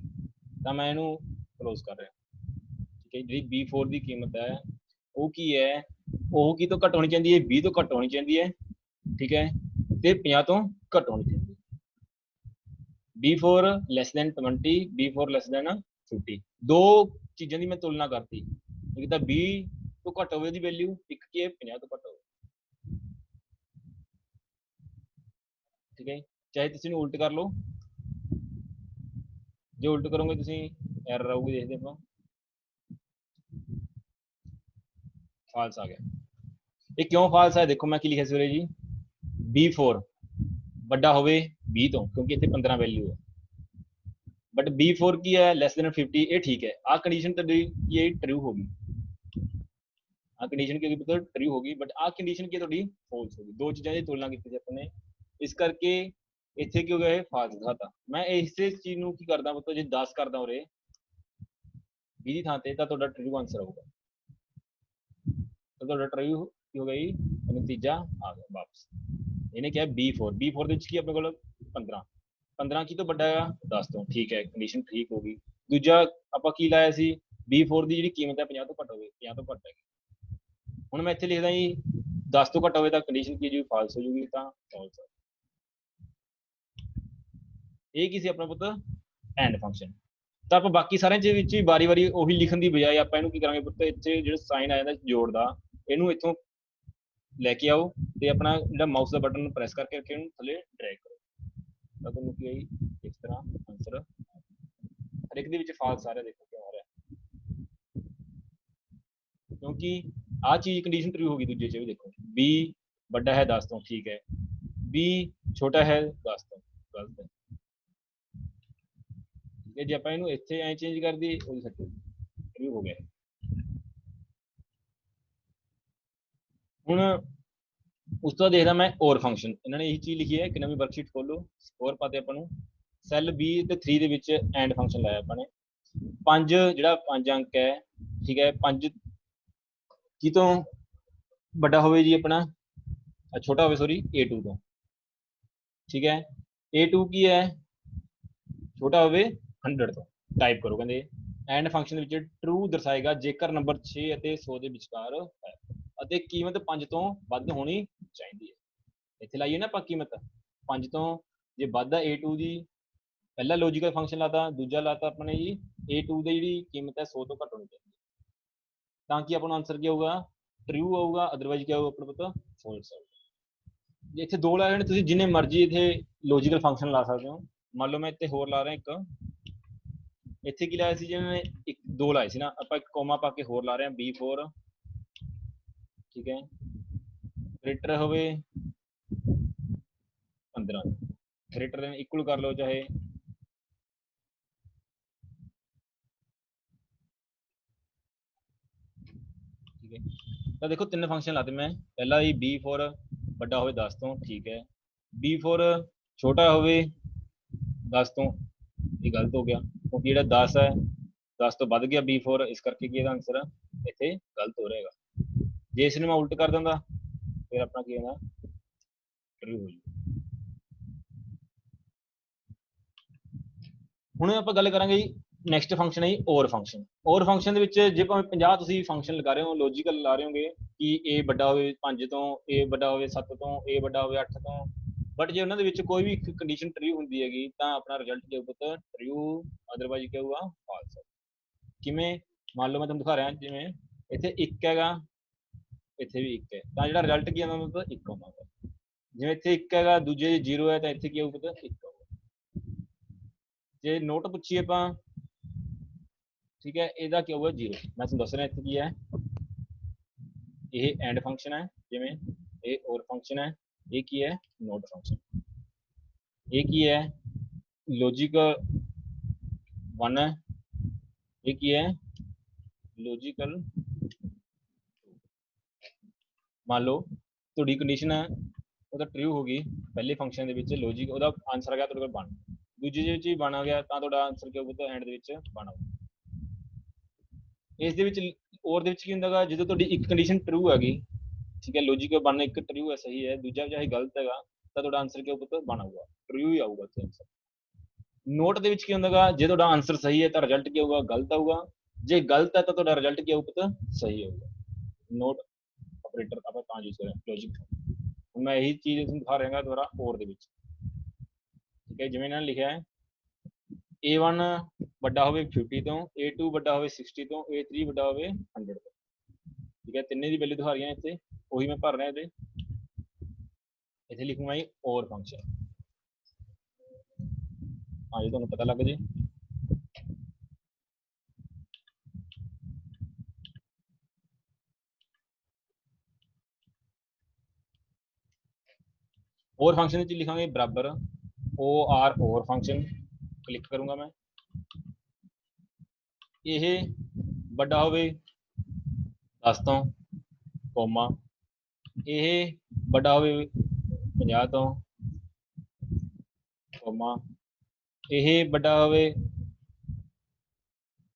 ਤਾਂ ਮੈਂ ਇਹਨੂੰ ਕਲੋਜ਼ ਕਰ ਰਿਹਾ। ਠੀਕ ਹੈ, ਜਿਹੜੀ B4 ਦੀ ਕੀਮਤ ਹੈ ਉਹ ਕੀ ਹੈ, ਉਹ ਕੀ ਤੋਂ ਘੱਟ ਹੋਣੀ ਚਾਹੀਦੀ ਹੈ, 20 ਤੋਂ ਘੱਟ ਹੋਣੀ ਚਾਹੀਦੀ ਹੈ। ਠੀਕ ਹੈ, ਤੇ 50 ਤੋਂ ਘੱਟ ਹੋਣੀ ਚਾਹੀਦੀ ਹੈ। B4 less than 20, B4 less than 50, ਦੋ ਚੀਜ਼ਾਂ ਦੀ ਮੈਂ ਤੁਲਨਾ ਕਰਤੀ। ਇੱਕ ਤਾਂ 20 ਤੋਂ ਘੱਟ ਹੋਵੇ ਦੀ ਵੈਲਿਊ, ਇੱਕ ਕੀ ਹੈ 50 ਤੋਂ ਘੱਟ ਹੋਵੇ। ਠੀਕ ਹੈ, ਚਾਹੇ ਤੁਸੀਂ ਨੂੰ ਉਲਟ ਕਰ ਲਓ, ਜੇ ਉਲਟ ਕਰੋਗੇ ਤੁਸੀਂ ਐਰਰ ਆਊਗੀ, ਦੇਖਦੇ ਆਪਾਂ। ਫਾਲਸ ਆ ਗਿਆ। ਇਹ ਕਿਉਂ ਫਾਲਸ ਹੈ, ਦੇਖੋ ਮੈਂ ਕੀ ਲਿਖਿਆ ਸੀ ਉਰੇ ਜੀ, B4 ਵੱਡਾ ਹੋਵੇ 20 ਤੋਂ, ਕਿਉਂਕਿ ਇੱਥੇ 15 ਵੈਲਿਊ ਹੈ, ਬਟ B4 ਕੀ ਹੈ ਲੈਸ ਦੈਨ 50, ਇਹ ਠੀਕ ਹੈ। ਆਹ ਕੰਡੀਸ਼ਨ ਤੁਹਾਡੀ ਕੀ ਹੈ, ਟਰੂ ਹੋ ਗਈ। ਆਹ ਕੰਡੀਸ਼ਨ ਕੀ ਹੋਗੀ ਪੁੱਤਰ, ਟਰੂ ਹੋ ਗਈ, ਬਟ ਆਹ ਕੰਡੀਸ਼ਨ ਕੀ ਤੁਹਾਡੀ ਫਾਲਸ ਹੋ ਗਈ। ਦੋ ਚੀਜ਼ਾਂ ਦੀ ਤੁਲਨਾ ਕੀਤੀ ਸੀ ਆਪਾਂ ਨੇ, ਇਸ ਕਰਕੇ ਇੱਥੇ ਕੀ ਹੋ ਗਿਆ, ਇਹ ਫਾਲਸ ਦਿਖਾਤਾ। ਮੈਂ ਇਸੇ ਚੀਜ਼ ਨੂੰ ਕੀ ਕਰਦਾ ਪੁੱਤਰ, ਜੇ 10 ਕਰਦਾ ਉਰੇ 20 ਦੀ ਥਾਂ ਤੇ, ਤਾਂ ਤੁਹਾਡਾ ਟਰੂ ਆਨਸਰ ਆਊਗਾ। ਤਾਂ ਤੁਹਾਡਾ ਟਰੂ ਕੀ ਹੋ ਗਿਆ ਜੀ, ਨਤੀਜਾ ਆ ਗਿਆ ਵਾਪਸ। ਇਹਨੇ ਕਿਹਾ B4 ਦੇ ਵਿੱਚ ਕੀ ਆਪਣੇ ਕੋਲ 15 ਕੀ ਤੋਂ ਵੱਡਾ ਹੈ 10 ਤੋਂ। ਠੀਕ ਹੈ, ਕੰਡੀਸ਼ਨ ਠੀਕ ਹੋ ਗਈ। ਦੂਜਾ ਆਪਾਂ ਕੀ ਲਾਇਆ ਸੀ, B4 ਦੀ ਜਿਹੜੀ ਕੀਮਤ ਹੈ 50 ਤੋਂ ਘੱਟ ਹੋਵੇ, 50 ਤੋਂ ਘੱਟ ਹੈ। ਹੁਣ ਮੈਂ ਇੱਥੇ ਲਿਖਦਾ ਜੀ 10 ਤੋਂ ਘੱਟ ਹੋਵੇ ਤਾਂ ਕੰਡੀਸ਼ਨ ਕੀ ਜੀ, ਫਾਲਸ ਹੋ ਜੂਗੀ, ਤਾਂ ਫਾਲਸ। ਇਹ ਕੀ ਸੀ ਆਪਣਾ ਪੁੱਤ, ਐਂਡ ਫੰਕਸ਼ਨ। ਤਾਂ ਆਪਾਂ ਬਾਕੀ ਸਾਰਿਆਂ ਦੇ ਵਿੱਚ ਵੀ ਵਾਰੀ-ਵਾਰੀ ਉਹੀ ਲਿਖਣ ਦੀ ਬਜਾਏ ਆਪਾਂ ਇਹਨੂੰ ਕੀ ਕਰਾਂਗੇ ਪੁੱਤ, ਇੱਥੇ ਜਿਹੜਾ ਸਾਈਨ ਆ ਜਾਂਦਾ ਜੋੜ ਦਾ, ਇਹਨੂੰ ਇੱਥੋਂ ਲੈ ਕੇ ਆਓ ਤੇ ਆਪਣਾ ਜਿਹੜਾ ਮਾਊਸ ਦਾ ਬਟਨ ਪ੍ਰੈਸ ਕਰਕੇ ਰੱਖੇ, ਇਹਨੂੰ ਥੱਲੇ ਡਰੈਗ ਕਰੋ, ਤਾਂ ਤੁਹਾਨੂੰ ਕੀ ਆਈ ਇਸ ਤਰ੍ਹਾਂ ਆਨਸਰ। ਹਰ ਇੱਕ ਦੇ ਵਿੱਚ ਫਾਲਸ ਆ ਰਿਹਾ, ਦੇਖੋ ਕਿਉਂ ਆ ਰਿਹਾ, ਕਿਉਂਕਿ ਆਹ ਚੀਜ਼ ਕੰਡੀਸ਼ਨ ਟਰੂ ਹੋ ਗਈ। ਦੂਜੇ ਚ ਵੀ ਦੇਖੋ B ਵੱਡਾ ਹੈ 10 ਤੋਂ, ਠੀਕ ਹੈ, B ਛੋਟਾ ਹੈ 10 ਤੋਂ, ਗਲਤ ਹੈ। ਠੀਕ ਹੈ, ਜੇ ਆਪਾਂ ਇਹਨੂੰ ਇੱਥੇ ਐ ਚੇਂਜ ਕਰ ਦਈਏ, ਉਹਦੀ ਸੱਟ ਟਰੂ ਹੋ ਗਿਆ। ਹੁਣ ਉਸ ਤੋਂ ਦੇਖਦਾ ਮੈਂ ਔਰ ਫੰਕਸ਼ਨ, ਇਹਨਾਂ ਨੇ ਇਹੀ ਚੀਜ਼ ਲਿਖੀ ਹੈ। ਇੱਕ ਨਵੀਂ ਵਰਕਸ਼ੀਟ ਖੋਲੋ, ਸਕੋਰ ਪਾਤੇ ਆਪਾਂ ਨੂੰ, ਸੈੱਲ B ਤੇ 3 ਦੇ ਵਿੱਚ ਐਂਡ ਫੰਕਸ਼ਨ ਲਾਇਆ ਆਪਾਂ ਨੇ। 5 ਜਿਹੜਾ 5 ਅੰਕ ਹੈ, ਠੀਕ ਹੈ, 5 ਕੀ ਤੋਂ ਵੱਡਾ ਹੋਵੇ ਜੀ ਆਪਣਾ, ਛੋਟਾ ਹੋਵੇ ਸੋਰੀ A2 ਤੋਂ। ਠੀਕ ਹੈ, A2 ਕੀ ਹੈ, ਛੋਟਾ ਹੋਵੇ 100 ਤੋਂ। ਟਾਈਪ ਕਰੋ। ਕਹਿੰਦੇ ਐਂਡ ਫੰਕਸ਼ਨ ਦੇ ਵਿੱਚ ਟਰੂ ਦਰਸਾਏਗਾ ਜੇਕਰ ਨੰਬਰ 6 ਅਤੇ 100 ਦੇ ਵਿਚਕਾਰ ਹੈ ਅਤੇ ਕੀਮਤ 5 ਤੋਂ ਵੱਧ ਹੋਣੀ ਚਾਹੀਦੀ ਹੈ। ਇੱਥੇ ਲਾਈਏ ਨਾ ਆਪਾਂ ਕੀਮਤ 5 ਤੋਂ ਜੇ ਵੱਧ ਹੈ A2 ਦੀ, ਪਹਿਲਾ ਲੌਜੀਕਲ ਫੰਕਸ਼ਨ ਲਾਤਾ, ਦੂਜਾ ਲਾਤਾ ਆਪਣੇ ਜੀ A2 ਦੀ ਜਿਹੜੀ ਕੀਮਤ ਹੈ 100 ਤੋਂ ਘੱਟ ਹੋਣੀ ਚਾਹੀਦੀ ਹੈ, ਤਾਂ ਕਿ ਆਪਾਂ ਨੂੰ ਆਨਸਰ ਕੀ ਆਊਗਾ, ਟਰੂ ਆਊਗਾ, ਅਦਰਵਾਈਜ਼ ਕੀ ਆਊਗਾ ਆਪਣਾ ਪਤਾ ਫਾਲਸ ਆਊਗਾ। ਜੇ ਇੱਥੇ ਦੋ ਲਾਏ ਨੇ ਤੁਸੀਂ ਜਿੰਨੇ ਮਰਜ਼ੀ ਇੱਥੇ ਲੌਜੀਕਲ ਫੰਕਸ਼ਨ ਲਾ ਸਕਦੇ ਹੋ। ਮੰਨ ਲਓ ਮੈਂ ਇੱਥੇ ਹੋਰ ਲਾ ਰਿਹਾ ਇੱਕ, ਇੱਥੇ ਕੀ ਲਾਇਆ ਸੀ ਜਿਵੇਂ ਇੱਕ ਦੋ ਲਾਏ ਸੀ ਨਾ, ਆਪਾਂ ਇੱਕ ਕੋਮਾ ਪਾ ਕੇ ਹੋਰ ਲਾ ਰਹੇ ਹਾਂ B4, ਠੀਕ ਹੈ, ਗ੍ਰੇਟਰ ਹੋਵੇ 15, ਗ੍ਰੇਟਰ ਦੇਨ ਇਕੁਅਲ ਕਰ ਲਓ ਚਾਹੇ, ਠੀਕ ਹੈ। ਤਾਂ ਦੇਖੋ ਤਿੰਨ ਫੰਕਸ਼ਨ ਲਾਤੇ ਮੈਂ, ਪਹਿਲਾ ਹੀ B4 ਵੱਡਾ ਹੋਵੇ 10 ਤੋਂ, ਠੀਕ ਹੈ, B4 ਛੋਟਾ ਹੋਵੇ 10 ਤੋਂ, ਇਹ ਗਲਤ ਹੋ ਗਿਆ ਕਿਉਂਕਿ ਜਿਹੜਾ 10 ਹੈ 10 ਤੋਂ ਵੱਧ ਗਿਆ B4, ਇਸ ਕਰਕੇ ਕੀ ਇਹਦਾ ਆਨਸਰ ਇੱਥੇ ਗਲਤ ਹੋ ਰਹੇਗਾ। ਜੇ ਇਸ ਨੂੰ ਮੈਂ ਉਲਟ ਕਰ ਦਿੰਦਾ ਫਿਰ ਆਪਣਾ ਕੀ ਹੋਣਾ, ਟਰੂ ਹੋ ਜਾਊ। ਹੁਣ ਆਪਾਂ ਗੱਲ ਕਰਾਂਗੇ ਜੀ ਨੈਕਸਟ ਫੰਕਸ਼ਨ ਹੈ ਜੀ ਔਰ ਫੰਕਸ਼ਨ। ਔਰ ਫੰਕਸ਼ਨ ਦੇ ਵਿੱਚ ਜੇ ਭਾਵੇਂ 50 ਤੁਸੀਂ ਫੰਕਸ਼ਨ ਲਗਾ ਰਹੇ ਹੋ, ਲੌਜੀਕਲ ਲਾ ਰਹੇ ਹੋਗੇ ਕਿ A ਵੱਡਾ ਹੋਵੇ 5 ਤੋਂ, A ਵੱਡਾ ਹੋਵੇ 7 ਤੋਂ, A ਵੱਡਾ ਹੋਵੇ 8 ਤੋਂ, ਬਟ ਜੇ ਉਹਨਾਂ ਦੇ ਵਿੱਚ ਕੋਈ ਵੀ ਇੱਕ ਕੰਡੀਸ਼ਨ ਟਰੂ ਹੁੰਦੀ ਹੈਗੀ ਤਾਂ ਆਪਣਾ ਰਿਜ਼ਲਟ ਕੀ ਹੋਊਗਾ, ਟਰੂ, ਅਦਰਵਾਈਜ਼ ਕੀ ਹੋਊਗਾ ਫਾਲਸ। ਕਿਵੇਂ, ਮੰਨ ਲਓ ਮੈਂ ਤੁਹਾਨੂੰ ਦਿਖਾ ਰਿਹਾ, ਜਿਵੇਂ ਇੱਥੇ 1 ਹੈਗਾ, ਇੱਥੇ ਵੀ 1 ਹੈ, ਤਾਂ ਜਿਹੜਾ ਰਿਜ਼ਲਟ ਕੀ ਆਉਂਦਾ ਮਤਲਬ 1 ਆਉਂਦਾ। ਜਿਵੇਂ ਇੱਥੇ 1 ਹੈਗਾ, ਦੂਜੇ 0 ਹੈ, ਤਾਂ ਇੱਥੇ ਕੀ ਆਊਗਾ, 1 ਆਊਗਾ। ਜੇ ਨੋਟ ਪੁੱਛੀਏ ਆਪਾਂ, ਠੀਕ ਹੈ, ਇਹਦਾ ਕੀ ਹੋਊਗਾ 0। ਮੈਂ ਤੁਹਾਨੂੰ ਦੱਸ ਰਿਹਾ ਇੱਥੇ ਕੀ ਹੈ, ਇਹ ਐਂਡ ਫੰਕਸ਼ਨ ਹੈ, ਜਿਵੇਂ ਇਹ ਔਰ ਫੰਕਸ਼ਨ ਹੈ, ਇਹ ਕੀ ਹੈ ਨੋਟ ਫੰਕਸ਼ਨ, ਇਹ ਕੀ ਹੈ ਲੌਜੀਕਲ 1 ਹੈ, ਇਹ ਕੀ ਹੈ ਲੌਜੀਕਲ। ਮੰਨ ਲਓ ਤੁਹਾਡੀ ਕੰਡੀਸ਼ਨ ਹੈ ਉਹਦਾ ਟਰੂ ਹੋ ਗਈ ਪਹਿਲੇ ਫੰਕਸ਼ਨ ਦੇ ਵਿੱਚ, ਲੌਜੀਕ ਉਹਦਾ ਆਨਸਰ ਆ ਗਿਆ ਤੁਹਾਡੇ ਕੋਲ 1, ਦੂਜੇ ਦੇ ਵਿੱਚ ਵੀ 1 ਆ ਗਿਆ, ਤਾਂ ਤੁਹਾਡਾ ਆਨਸਰ ਕੀ ਹੋਊਗਾ ਐਂਡ ਦੇ ਵਿੱਚ 1 ਆਊਗਾ। ਇਸ ਦੇ ਵਿੱਚ ਔਰ ਦੇ ਵਿੱਚ ਕੀ ਹੁੰਦਾ ਗਾ, ਜਦੋਂ ਤੁਹਾਡੀ ਇੱਕ ਕੰਡੀਸ਼ਨ ਟਰੂ ਹੈਗੀ, ਠੀਕ ਹੈ, ਲੌਜੀਕਲ 1 ਇੱਕ ਟਰੂ ਹੈ, ਸਹੀ ਹੈ, ਦੂਜਾ ਚਾਹੇ ਗਲਤ ਹੈਗਾ, ਤਾਂ ਤੁਹਾਡਾ ਆਨਸਰ ਕੀ ਹੋਊਗਾ 1 ਆਊਗਾ, ਟਰੂ ਹੀ ਆਊਗਾ ਉੱਥੇ ਆਨਸਰ। ਨੋਟ ਦੇ ਵਿੱਚ ਕੀ ਹੁੰਦਾ ਗਾ, ਜੇ ਤੁਹਾਡਾ ਆਨਸਰ ਸਹੀ ਹੈ ਤਾਂ ਰਿਜ਼ਲਟ ਕੀ ਹੋਊਗਾ ਗਲਤ ਆਊਗਾ, ਜੇ ਗਲਤ ਹੈ ਤਾਂ ਤੁਹਾਡਾ ਰਿਜ਼ਲਟ ਕੀ ਆਊਗਾ ਸਹੀ ਆਊਗਾ। ਨੋਟ ਆਪਰੇਟਰ ਆਪਾਂ ਤਾਂ ਯੂਜ਼ ਕਰਾਂ ਲੌਜਿਕ। ਹੁਣ ਮੈਂ ਇਹੀ ਚੀਜ਼ ਤੁਹਾਨੂੰ ਦਿਖਾ ਰਿਹਾ ਦੁਬਾਰਾ ਔਰ ਦੇ ਵਿੱਚ, ਠੀਕ ਹੈ, ਜਿਵੇਂ ਇਹਨਾਂ ਨੇ ਲਿਖਿਆ ਹੈ A1 ਵੱਡਾ ਹੋਵੇ 50 ਤੋਂ, A2 ਵੱਡਾ ਹੋਵੇ 60 ਤੋਂ, A3 ਵੱਡਾ ਹੋਵੇ 100 ਤੋਂ, ਠੀਕ ਹੈ, ਤਿੰਨੇ ਦੀ ਵੈਲਿਊ ਦਿਖਾ ਰਹੀਆਂ ਇੱਥੇ, ਉਹੀ ਮੈਂ ਭਰ ਰਿਹਾ ਇਹਦੇ, ਇੱਥੇ ਲਿਖੂੰਗਾ ਜੀ ਔਰ ਫੰਕਸ਼ਨ। ਹਾਂ ਜੀ, ਤੁਹਾਨੂੰ ਪਤਾ ਲੱਗ ਜੇ। ਔਰ फंक्शन ਵਿੱਚ ਲਿਖਾਂਗੇ बराबर OR ਔਰ फंक्शन, क्लिक करूंगा मैं, ਇਹ ਵੱਡਾ ਹੋਵੇ 10 ਤੋਂ, ਕੋਮਾ, ਇਹ ਵੱਡਾ ਹੋਵੇ 50 ਤੋਂ, ਕੋਮਾ, ਇਹ ਵੱਡਾ ਹੋਵੇ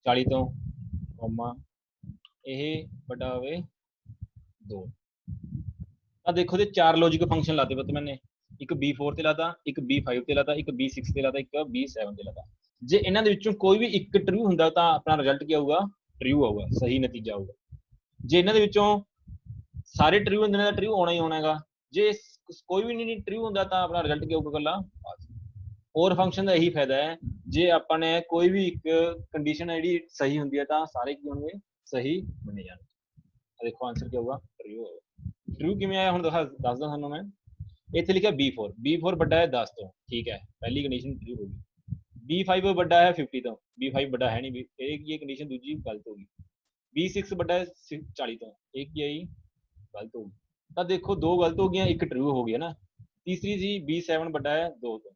40 ਤੋਂ, ਕੋਮਾ, ਇਹ ਵੱਡਾ ਹੋਵੇ 2। ਤਾਂ ਦੇਖੋ ਤੇ ਚਾਰ ਲੌਜੀਕਲ ਫੰਕਸ਼ਨ ਲਾਤੇ ਪਤਾ ਮੈंने, ਇੱਕ B4 ਤੇ ਲਾਤਾ, ਇੱਕ B5 ਤੇ ਲਾਤਾ, ਇੱਕ B6 ਤੇ ਲਾਤਾ, ਇੱਕ B7 ਤੇ ਲਾਤਾ। ਜੇ ਇਹਨਾਂ ਦੇ ਵਿੱਚੋਂ ਕੋਈ ਵੀ ਇੱਕ ਟਰੂ ਹੁੰਦਾ ਤਾਂ ਆਪਣਾ ਰਿਜ਼ਲਟ ਕੀ ਆਊਗਾ, ਟਰੂ ਆਊਗਾ, ਸਹੀ ਨਤੀਜਾ ਆਊਗਾ। ਜੇ ਇਹਨਾਂ ਦੇ ਵਿੱਚੋਂ ਸਾਰੇ ਟਰੂ ਹੁੰਦੇ ਨੇ ਤਾਂ ਟਰੂ ਆਉਣਾ ਹੀ ਆਉਣਾ ਹੈਗਾ, ਜੇ ਕੋਈ ਵੀ ਨਹੀਂ ਟਰੂ ਹੁੰਦਾ ਤਾਂ ਆਪਣਾ ਰਿਜ਼ਲਟ ਕੀ ਆਊਗਾ ਇਕੱਲਾ ਫਾਲਸ। ਔਰ ਫੰਕਸ਼ਨ ਦਾ ਇਹੀ ਫਾਇਦਾ ਹੈ, ਜੇ ਆਪਾਂ ਨੇ ਕੋਈ ਵੀ ਇੱਕ ਕੰਡੀਸ਼ਨ ਹੈ ਜਿਹੜੀ ਸਹੀ ਹੁੰਦੀ ਹੈ ਤਾਂ ਸਾਰੇ ਕੀ ਹੋਣਗੇ, ਸਹੀ ਬਣੇ ਜਾਣਗੇ। ਦੇਖੋ ਆਨਸਰ ਕੀ ਹੋਊਗਾ, ਟਰੂ ਹੋਊਗਾ। ਟਰੂ ਕਿਵੇਂ ਆਇਆ ਹੁਣ ਦੱਸਦਾ ਤੁਹਾਨੂੰ ਮੈਂ, ਇੱਥੇ ਲਿਖਿਆ B4 ਵੱਡਾ ਹੈ 10 ਤੋਂ, ਠੀਕ ਹੈ, ਪਹਿਲੀ ਕੰਡੀਸ਼ਨ ਟਰੂ ਹੋ ਗਈ। B5 ਵੱਡਾ ਹੈ 50 ਤੋਂ, B5 ਵੱਡਾ ਹੈ ਨਹੀਂ, ਇਹ ਕੀ ਕੰਡੀਸ਼ਨ ਦੂਜੀ ਗਲਤ ਹੋ ਗਈ। B6 ਵੱਡਾ ਹੈ 40 ਤੋਂ, ਇਹ ਕੀ ਆਈ ਗਲਤ ਹੋ ਗਈ। ਤਾਂ ਦੇਖੋ ਦੋ ਗਲਤ ਹੋ ਗਈਆਂ, ਇੱਕ ਟਰੂ ਹੋ ਗਈ ਹੈ ਨਾ। ਤੀਸਰੀ ਸੀ B7 ਵੱਡਾ ਹੈ 2 ਤੋਂ,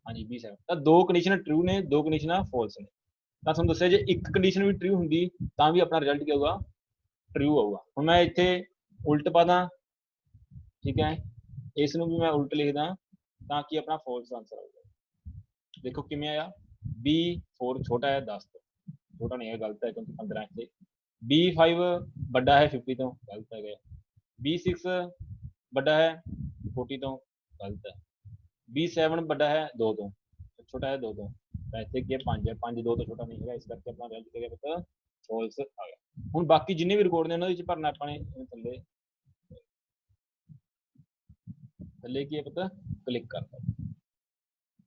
ਹਾਂਜੀ B7, ਤਾਂ ਦੋ ਕੰਡੀਸ਼ਨਾਂ ਟਰੂ ਨੇ, ਦੋ ਕੰਡੀਸ਼ਨਾਂ ਫਾਲਸ ਨੇ। ਤਾਂ ਤੁਹਾਨੂੰ ਦੱਸਿਆ ਜੇ ਇੱਕ ਕੰਡੀਸ਼ਨ ਵੀ ਟਰੂ ਹੁੰਦੀ ਤਾਂ ਵੀ ਆਪਣਾ ਰਿਜ਼ਲਟ ਕੀ ਹੋਊਗਾ, ਟਰੂ ਆਊਗਾ। ਹੁਣ ਮੈਂ ਇੱਥੇ ਉਲਟ ਪਾਦਾ, ਠੀਕ ਹੈ, ਇਸ ਨੂੰ ਵੀ ਮੈਂ ਉਲਟ ਲਿਖਦਾ ਤਾਂ ਕਿ ਆਪਣਾ ਫਾਲਸ ਆਨਸਰ ਆਊਗਾ। ਦੇਖੋ ਕਿਵੇਂ ਆਇਆ, B4 ਛੋਟਾ ਹੈ 10 ਤੋਂ, ਛੋਟਾ ਨਹੀਂ ਹੈ, ਗਲਤ ਹੈ ਕਿਉਂਕਿ 15 ਇੱਥੇ। B5 ਵੱਡਾ ਹੈ 50 ਤੋਂ, ਗਲਤ ਹੈ। B6 ਵੱਡਾ ਹੈ 40 ਤੋਂ, ਗਲਤ ਹੈ। B7 ਵੱਡਾ ਹੈ 2 ਤੋਂ, ਛੋਟਾ ਹੈ 2 ਤੋਂ, ਤਾਂ ਇੱਥੇ ਕੀ ਹੈ 5 ਹੈ, 5 2 ਤੋਂ ਛੋਟਾ ਨਹੀਂ ਹੈਗਾ, ਇਸ ਕਰਕੇ ਆਪਣਾ ਰਿਜ਼ਲਟ ਕੀ ਹੈ ਪਤਾ ਫਾਲਸ ਆ ਗਿਆ। ਹੁਣ ਬਾਕੀ ਜਿੰਨੇ ਵੀ ਰਿਕਾਰਡ ਨੇ ਉਹਨਾਂ ਵਿੱਚ ਭਰਨਾ ਆਪਾਂ ਨੇ ਥੱਲੇ ਥੱਲੇ ਕੀ ਹੈ ਪਤਾ ਕਲਿੱਕ ਕਰਦਾ।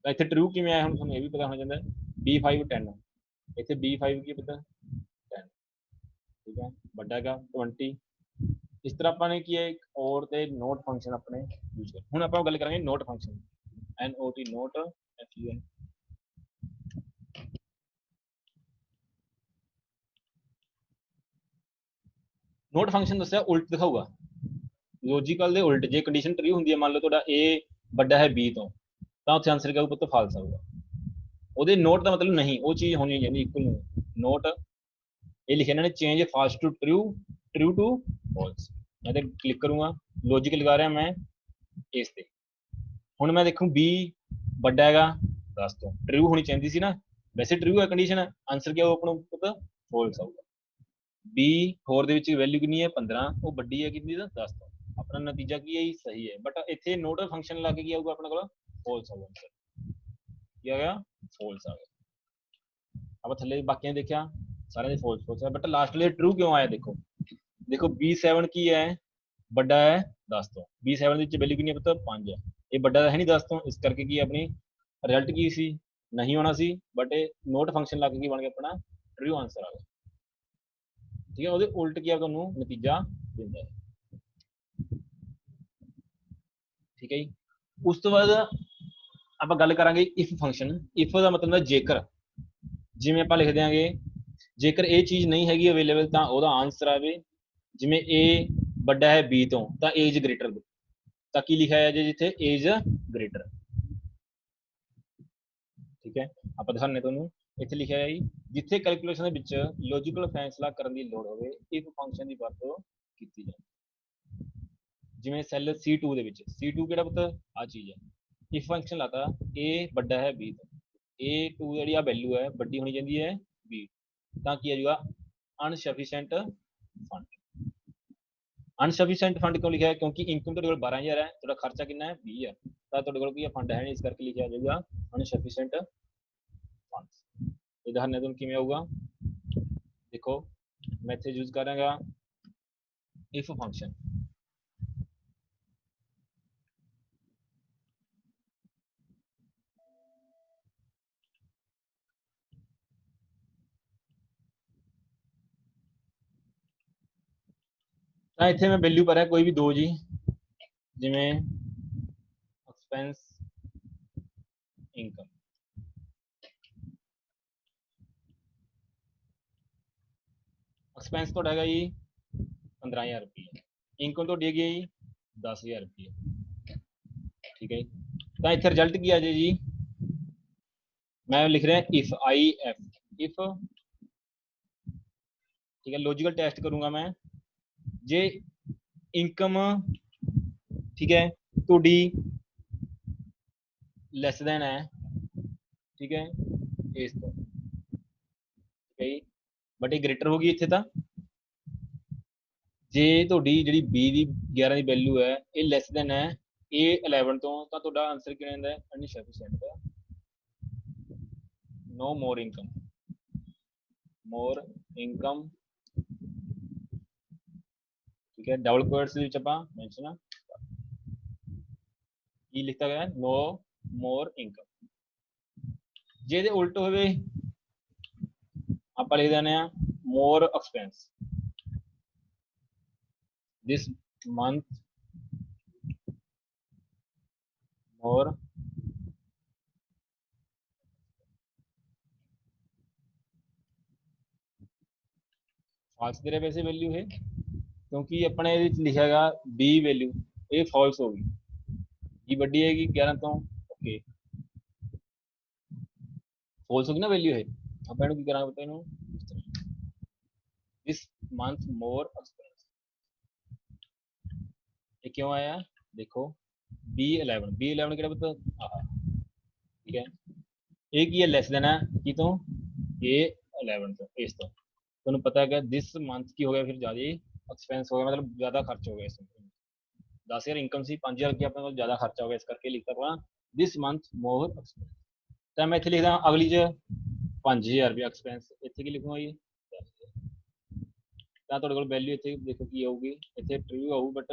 ਤਾਂ ਇੱਥੇ ਟਰੂ ਕਿਵੇਂ ਆਇਆ ਹੁਣ ਤੁਹਾਨੂੰ ਇਹ ਵੀ ਪਤਾ ਹੋਣਾ ਚਾਹੀਦਾ, B5 10 ਇੱਥੇ B5 ਕੀ ਪਤਾ 10 ਠੀਕ ਹੈ, ਵੱਡਾ ਹੈਗਾ 20। ਇਸ ਤਰ੍ਹਾਂ ਆਪਾਂ ਨੇ ਕੀ ਹੈ ਇੱਕ ਔਰ ਤੇ ਨੋਟ ਫੰਕਸ਼ਨ ਆਪਣੇ ਯੂਜ਼ ਕਰ। ਹੁਣ ਆਪਾਂ ਗੱਲ ਕਰਾਂਗੇ note function, NOT note FUN। Note function ਦੱਸਿਆ ਉਲਟ ਦਿਖਾਊਗਾ, ਲੌਜੀਕਲ ਦੇ ਉਲਟ। ਜੇ ਕੰਡੀਸ਼ਨ ਟਰੂ ਹੁੰਦੀ ਹੈ, ਮੰਨ ਲਓ ਤੁਹਾਡਾ A ਵੱਡਾ ਹੈ B ਤੋਂ, ਤਾਂ ਉੱਥੇ ਆਨਸਰ ਕਿਆ ਹੋਊਗਾ, ਫਾਲਸ ਆਊਗਾ। ਉਹਦੇ ਨੋਟ ਦਾ ਮਤਲਬ ਨਹੀਂ ਉਹ ਚੀਜ਼ ਹੋਣੀ ਚਾਹੀਦੀ ਇਕੁਅਲ ਨੋਟ। ਇਹ ਲਿਖਿਆ ਇਹਨਾਂ ਨੇ change false to true, true to false. ਮੈਂ ਤੇ ਕਲਿੱਕ ਕਰੂੰਗਾ, ਲੌਜਿਕ ਲਗਾ ਰਿਹਾ ਮੈਂ ਇਸ ਤੇ। ਹੁਣ ਮੈਂ ਦੇਖੂੰ B ਵੱਡਾ ਹੈਗਾ 10 ਤੋਂ, ਟਰੂ ਹੋਣੀ ਚਾਹੀਦੀ ਸੀ ਨਾ, ਵੈਸੇ ਟਰੂ ਹੈ ਕੰਡੀਸ਼ਨ, ਆਨਸਰ ਕਿਆ ਹੋਊ ਆਪਣਾ ਪਤਾ ਫਾਲਸ ਆਊਗਾ। B4 ਦੇ ਵਿੱਚ ਵੈਲਿਊ ਕਿੰਨੀ ਹੈ 15, ਉਹ ਵੱਡੀ ਹੈ ਕਿੰਨੀ ਦਾ 10 ਤੋਂ, ਆਪਣਾ ਨਤੀਜਾ ਕੀ ਹੈ ਸਹੀ ਹੈ। ਬਟ ਇੱਥੇ ਨੋਟ ਫੰਕਸ਼ਨ ਲਾ ਕੇ ਕੀ ਆਊਗਾ ਆਪਣੇ ਕੋਲ ਫਾਲਸ ਆਊਗਾ, ਕੀ ਆ ਗਿਆ ਫਾਲਸ ਆ ਗਿਆ। ਆਪਾਂ ਥੱਲੇ ਬਾਕੀਆਂ ਦੇਖਿਆ ਸਾਰਿਆਂ ਦੇ ਫਾਲਸ ਫਾਲਸ ਹੈ, ਬਟ ਲਾਸਟ ਲਈ ਟਰੂ ਕਿਉਂ ਆਇਆ ਦੇਖੋ, ਦੇਖੋ B7 ਕੀ ਹੈ ਵੱਡਾ ਹੈ 10 ਤੋਂ, B7 ਦੇ ਵਿੱਚ ਵੈਲਿਊ ਕਿੰਨੀ ਹੈ ਪਤਾ 5 ਹੈ, ਇਹ ਵੱਡਾ ਹੈ ਨਹੀਂ 10 ਤੋਂ, ਇਸ ਕਰਕੇ ਕੀ ਆਪਣੀ ਰਿਜ਼ਲਟ ਕੀ ਸੀ ਨਹੀਂ ਹੋਣਾ ਸੀ, ਬਟ ਇਹ ਨੋਟ ਫੰਕਸ਼ਨ ਲਾ ਕੇ ਕੀ ਬਣ ਗਿਆ ਆਪਣਾ ਟਰੂ ਆਨਸਰ ਆ ਗਿਆ। ਠੀਕ ਹੈ, ਉਹਦੇ ਉਲਟ ਕੀ ਆ ਤੁਹਾਨੂੰ ਨਤੀਜਾ ਦਿੰਦਾ ਹੈ। ਠੀਕ ਹੈ ਜੀ, ਉਸ ਤੋਂ ਬਾਅਦ ਆਪਾਂ ਗੱਲ ਕਰਾਂਗੇ ਇਫ ਫੰਕਸ਼ਨ। ਇਫ ਦਾ ਮਤਲਬ ਹੈ ਜੇਕਰ, ਜਿਵੇਂ ਆਪਾਂ ਲਿਖ ਦਿਆਂਗੇ ਜੇਕਰ ਇਹ ਚੀਜ਼ ਨਹੀਂ ਹੈਗੀ ਅਵੇਲੇਬਲ ਤਾਂ ਉਹਦਾ ਆਨਸਰ ਆਵੇ, ਜਿਵੇਂ A ਵੱਡਾ ਹੈ B ਤੋਂ ਤਾਂ ਏਜ ਗ੍ਰੇਟਰ, ਤਾਂ ਕੀ ਲਿਖਿਆ ਹੈ ਜੀ ਜਿੱਥੇ ਏਜ ਗ੍ਰੇਟਰ। ਠੀਕ ਹੈ, ਆਪਾਂ ਦਿਖਾਉਂਦੇ ਤੁਹਾਨੂੰ ਇੱਥੇ ਲਿਖਿਆ ਹੈ ਜੀ ਜਿੱਥੇ ਕੈਲਕੂਲੇਸ਼ਨ ਦੇ ਵਿੱਚ ਲੌਜੀਕਲ ਫੈਸਲਾ ਕਰਨ ਦੀ ਲੋੜ ਹੋਵੇ ਇਫ ਫੰਕਸ਼ਨ ਦੀ ਵਰਤੋਂ ਕੀਤੀ ਜਾਵੇ। ਜਿਵੇਂ ਸੈੱਲ C2 ਦੇ ਵਿੱਚ, C2 ਕਿਹੜਾ ਪਤਾ ਆ ਚੀਜ਼ ਹੈ, ਇਫ ਫੰਕਸ਼ਨ ਲਾਤਾ A ਵੱਡਾ ਹੈ B ਤੋਂ, A2 ਜਿਹੜੀ ਆ ਵੈਲਿਊ ਹੈ ਵੱਡੀ ਹੋਣੀ ਚਾਹੀਦੀ ਹੈ B, ਤਾਂ ਕੀ ਆ ਜਾਊਗਾ ਅਨਸਫੀਸ਼ੀਐਂਟ ਫੰਡ। ਅਨਸਫੀਸ਼ੀਐਂਟ ਫੰਡ ਕਿਉਂ ਲਿਖਿਆ ਹੈ, ਕਿਉਂਕਿ ਇਨਕਮ ਤੁਹਾਡੇ ਕੋਲ 12000 ਹੈ, ਤੁਹਾਡਾ ਖਰਚਾ ਕਿੰਨਾ ਹੈ 20000, ਤਾਂ ਤੁਹਾਡੇ ਕੋਲ ਕੀ ਫੰਡ ਹੈ ਨਹੀਂ, ਇਸ ਕਰਕੇ ਲਿਖਿਆ ਜਾਊਗਾ ਅਨਸਫੀਸ਼ੀਐਂਟ ਫੰਡ। ਉਦਾਹਰਨ ਤੁਹਾਨੂੰ ਕਿਵੇਂ ਆਊਗਾ ਦੇਖੋ, ਮੈਂ ਇੱਥੇ ਯੂਜ਼ ਕਰਾਂਗਾ ਇਫ ਫੰਕਸ਼ਨ। ਤਾਂ ਇੱਥੇ ਮੈਂ ਵੈਲਿਊ ਭਰਿਆ ਕੋਈ ਵੀ ਦੋ ਜੀ, ਜਿਵੇਂ ਐਕਸਪੈਂਸ ਇਨਕਮ, ਐਕਸਪੈਂਸ ਤੁਹਾਡਾ ਹੈਗਾ ਜੀ 15000 ਰੁਪਏ, ਇਨਕਮ ਤੁਹਾਡੀ ਹੈਗੀ ਜੀ 10000 ਰੁਪਏ। ਠੀਕ ਹੈ ਜੀ, ਤਾਂ ਇੱਥੇ ਰਿਜ਼ਲਟ ਕੀ ਆ ਜਾਏ ਜੀ, ਮੈਂ ਲਿਖ ਰਿਹਾ ਇਫ ਆਈ ਐਫ ਇਫ। ਠੀਕ ਹੈ, ਲੌਜੀਕਲ ਟੈਸਟ ਕਰੂੰਗਾ ਮੈਂ, ਜੇ ਇਨਕਮ ਠੀਕ ਹੈ ਤੁਹਾਡੀ ਲੈਸ ਦੇਨ ਹੈ, ਠੀਕ ਹੈ ਇਸ ਤੋਂ, ਠੀਕ ਹੈ ਜੀ, ਬਟ ਇਹ ਗ੍ਰੇਟਰ ਹੋ ਗਈ ਇੱਥੇ। ਤਾਂ ਜੇ ਤੁਹਾਡੀ ਜਿਹੜੀ B ਦੀ 11 ਦੀ ਵੈਲਿਊ ਹੈ ਇਹ ਲੈਸ ਦੇਨ ਹੈ A11 ਤੋਂ, ਤਾਂ ਤੁਹਾਡਾ ਆਨਸਰ ਕਿਹੜਾ ਹੁੰਦਾ ਹੈ ਅਨਸਫੀਸ਼ੀਐਂਟ, no more income, more income। ठीक है, डबल कोट्स ਦੇ ਵਿੱਚ ਆਪਾਂ ਮੈਂਸ਼ਨ ਕੀ ਲਿਖਤਾ ਗਿਆ no more income। ਜੇ ਇਹਦੇ ਉਲਟ ਹੋਵੇ ਆਪਾਂ ਲਿਖ ਦਿੰਦੇ ਆ more expense, this month more false ਦੇ ਰਹੇ ਵੈਸੇ ਵੈਲਿਊ ਹੈ, ਕਿਉਂਕਿ ਆਪਣੇ ਇਹਦੇ ਵਿੱਚ ਲਿਖਿਆ ਹੈਗਾ B ਵੈਲਿਊ, ਇਹ ਫਾਲਸ ਹੋ ਗਈ, B ਵੱਡੀ ਹੈਗੀ 11 ਤੋਂ, ਓਕੇ ਫਾਲਸ ਹੋ ਗਈ ਨਾ ਵੈਲਿਊ ਹੈ। ਆਪਾਂ ਇਹਨੂੰ ਕੀ ਕਰਾਂਗੇ ਪਤਾ ਇਹਨੂੰ this month more expense, ਇਹ ਕਿਉਂ ਆਇਆ ਦੇਖੋ B11 ਕਿਹੜਾ ਪਤਾ ਆਹ, ਠੀਕ ਹੈ ਇਹ ਕੀ ਹੈ ਲੈਸ ਦੇਨ ਹੈ ਕੀ ਤੋਂ A11 ਤੋਂ, ਇਸ ਤੋਂ ਤੁਹਾਨੂੰ ਪਤਾ ਹੈ ਕਿ this month ਕੀ ਹੋ ਗਿਆ ਫਿਰ ਜ਼ਿਆਦਾ ਐਕਸਪੈਂਸ ਹੋ ਗਿਆ, ਮਤਲਬ ਜ਼ਿਆਦਾ ਖਰਚ ਹੋ ਗਿਆ ਇਸ 10000 ਇਨਕਮ ਸੀ 5000 ਕੀ ਆਪਣੇ ਕੋਲ ਜ਼ਿਆਦਾ ਖਰਚਾ ਹੋ ਗਿਆ, ਇਸ ਕਰਕੇ ਲਿਖਤਾ ਆਪਣਾ this month more expense। तो मैं इत्थे लिखदा अगली च 5000 रुपया एक्सपेंस, इत्थे की लिखूंगा जी ਤਾਂ ਤੁਹਾਡੇ ਕੋਲ ਵੈਲਿਊ ਇੱਥੇ ਦੇਖੋ ਕੀ ਆਊਗੀ, ਇੱਥੇ ਟਰੂ ਆਊ ਬਟ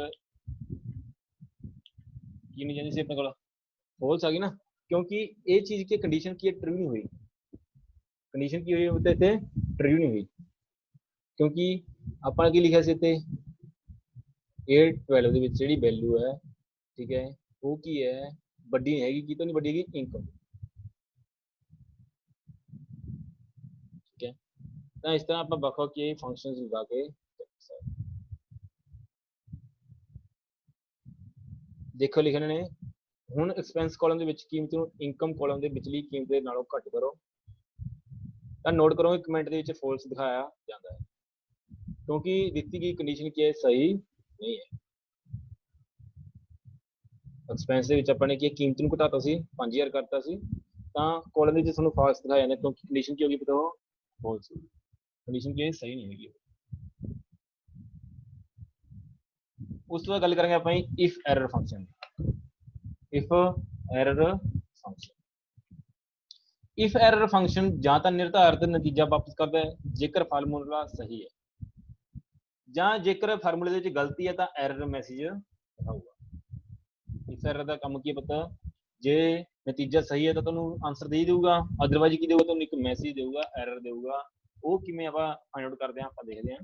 ਕੀ ਨਹੀਂ ਜਾਂਦੀ ਸੀ ਆਪਣੇ ਕੋਲ ਫੋਲਸ ਆ ਗਈ ਨਾ, ਕਿਉਂਕਿ ਇਹ ਚੀਜ਼ की कंडीशन की ट्रू नहीं हुई, कंडीशन की हुई तो ਇੱਥੇ ट्रू नहीं हुई, क्योंकि ਆਪਾਂ ਕੀ ਲਿਖਿਆ ਸੀ ਇੱਥੇ A12 ਦੇ ਵਿੱਚ ਜਿਹੜੀ ਵੈਲਿਊ ਹੈ ਠੀਕ ਹੈ ਉਹ ਕੀ ਹੈ ਵੱਡੀ ਨਹੀਂ ਹੈਗੀ, ਕੀ ਤੋਂ ਨਹੀਂ ਵੱਡੀ ਹੈਗੀ ਇਨਕਮ, ठीक है। ਤਾਂ ਇਸ ਤਰ੍ਹਾਂ ਆਪਾਂ ਵੱਖ-ਵੱਖ ਕੀ ਫੰਕਸ਼ਨਸ ਲਗਾ ਕੇ ਦੇਖੋ ਲਿਖਣੇ ਨੇ। ਹੁਣ ਐਕਸਪੈਂਸ ਕਾਲਮ ਦੇ ਵਿੱਚ ਕੀਮਤ ਨੂੰ ਇਨਕਮ ਕਾਲਮ ਦੇ ਵਿਚਲੀ ਕੀਮਤ ਦੇ ਨਾਲੋਂ ਘੱਟ ਕਰੋ, ਤਾਂ ਨੋਟ ਕਰੋ ਕਮੈਂਟ ਦੇ ਵਿੱਚ ਫਾਲਸ ਦਿਖਾਇਆ ਜਾਂਦਾ ਹੈ, ਕਿਉਂਕਿ ਦਿੱਤੀ ਗਈ ਕੰਡੀਸ਼ਨ ਕੀ ਹੈ ਸਹੀ ਨਹੀਂ ਹੈ। ਐਕਸਪੈਂਸ ਦੇ ਵਿੱਚ ਆਪਾਂ ਨੇ ਕੀ ਕੀਮਤ ਨੂੰ ਘਟਾਤਾ ਸੀ 5000 ਕਰਤਾ ਸੀ, ਤਾਂ ਕਾਲਮ ਦੇ ਵਿੱਚ ਤੁਹਾਨੂੰ ਫਾਲਸ ਦਿਖਾਇਆ ਜਾਂਦਾ ਕਿਉਂਕਿ ਕੰਡੀਸ਼ਨ ਕੀ ਹੋਗੀ ਪਤਾ ਹੋ ਫਾਲਸ, ਕੰਡੀਸ਼ਨ ਕੀ ਸਹੀ ਨਹੀਂ ਹੈਗੀ। ਉਸ ਤੋਂ ਬਾਅਦ ਗੱਲ ਕਰਾਂਗੇ ਆਪਾਂ if error function, if error function. If error function ਜਾਂ ਤਾਂ ਨਿਰਧਾਰਿਤ ਨਤੀਜਾ ਵਾਪਸ ਕਰਦਾ ਹੈ ਜੇਕਰ ਫਾਰਮੂਲਾ ਸਹੀ ਹੈ, ਜਾਂ ਜੇਕਰ ਫਾਰਮੂਲੇ ਦੇ ਵਿੱਚ ਗਲਤੀ ਹੈ ਤਾਂ ਐਰਰ ਮੈਸੇਜ ਦਿਖਾਊਗਾ। ਇਸ ਐਰਰ ਦਾ ਕੰਮ ਕੀ ਹੈ ਪਤਾ, ਜੇ ਨਤੀਜਾ ਸਹੀ ਹੈ ਤਾਂ ਤੁਹਾਨੂੰ ਆਨਸਰ ਦੇ ਦੇਊਗਾ, ਅਦਰਵਾਈਜ਼ ਕੀ ਦੇਊਗਾ ਤੁਹਾਨੂੰ ਇੱਕ ਮੈਸੇਜ ਦੇਊਗਾ, ਐਰਰ ਦੇਊਗਾ। ਉਹ ਕਿਵੇਂ ਆਪਾਂ ਫਾਈਂਡ ਆਊਟ ਕਰਦੇ ਹਾਂ ਆਪਾਂ ਦੇਖਦੇ ਹਾਂ।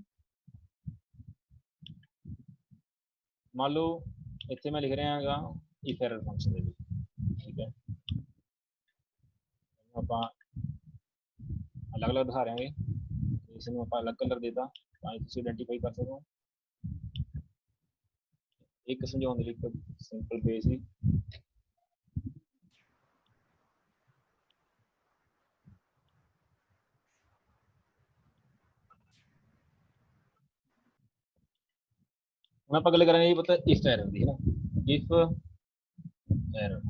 ਮੰਨ ਲਓ ਇੱਥੇ ਮੈਂ ਲਿਖ ਰਿਹਾ ਹੈਗਾ ਇਫ ਐਰਰ ਫੰਕਸ਼ਨ ਦੇ ਵਿੱਚ, ਠੀਕ ਹੈ ਆਪਾਂ अलग अलग दिखा रहे हैं, इसमें आप अलग कलर देता ताकि आइडेंटिफाई कर सको। एक समझाने लिए एक सिंपल वे सी मैं आप गल करेंगे पता इफ एरर दी है ना, इफ एरर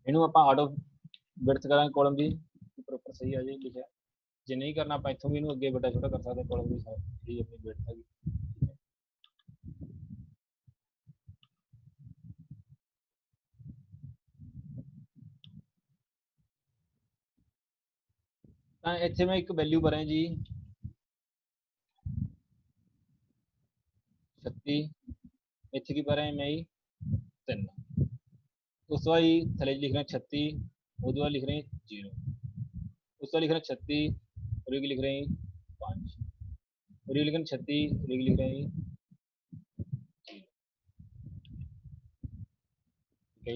इनू आप आउट ऑफ विड्थ करेंगे कॉलम की प्रॉपर सही आ जाए लिखा, जे नहीं करना आप इतों भी इनू अगे बड़ा छोटा कर सकते कॉलम की अपनी विड्थ है। ਤਾਂ ਇੱਥੇ ਮੈਂ ਇੱਕ ਵੈਲਿਊ ਭਰਾਂ ਜੀ 36, ਇੱਥੇ ਕੀ ਭਰਾਂ ਮੈਂ 3, उस बाद थले लिख रहे हैं 36, वो बाद लिख रहे हैं 0, उस बाद लिख रहे हैं 36 और ये लिख रहे हैं 5, और ये लिख रहे हैं 36 और ये लिख रहे हैं 0, ठीक है।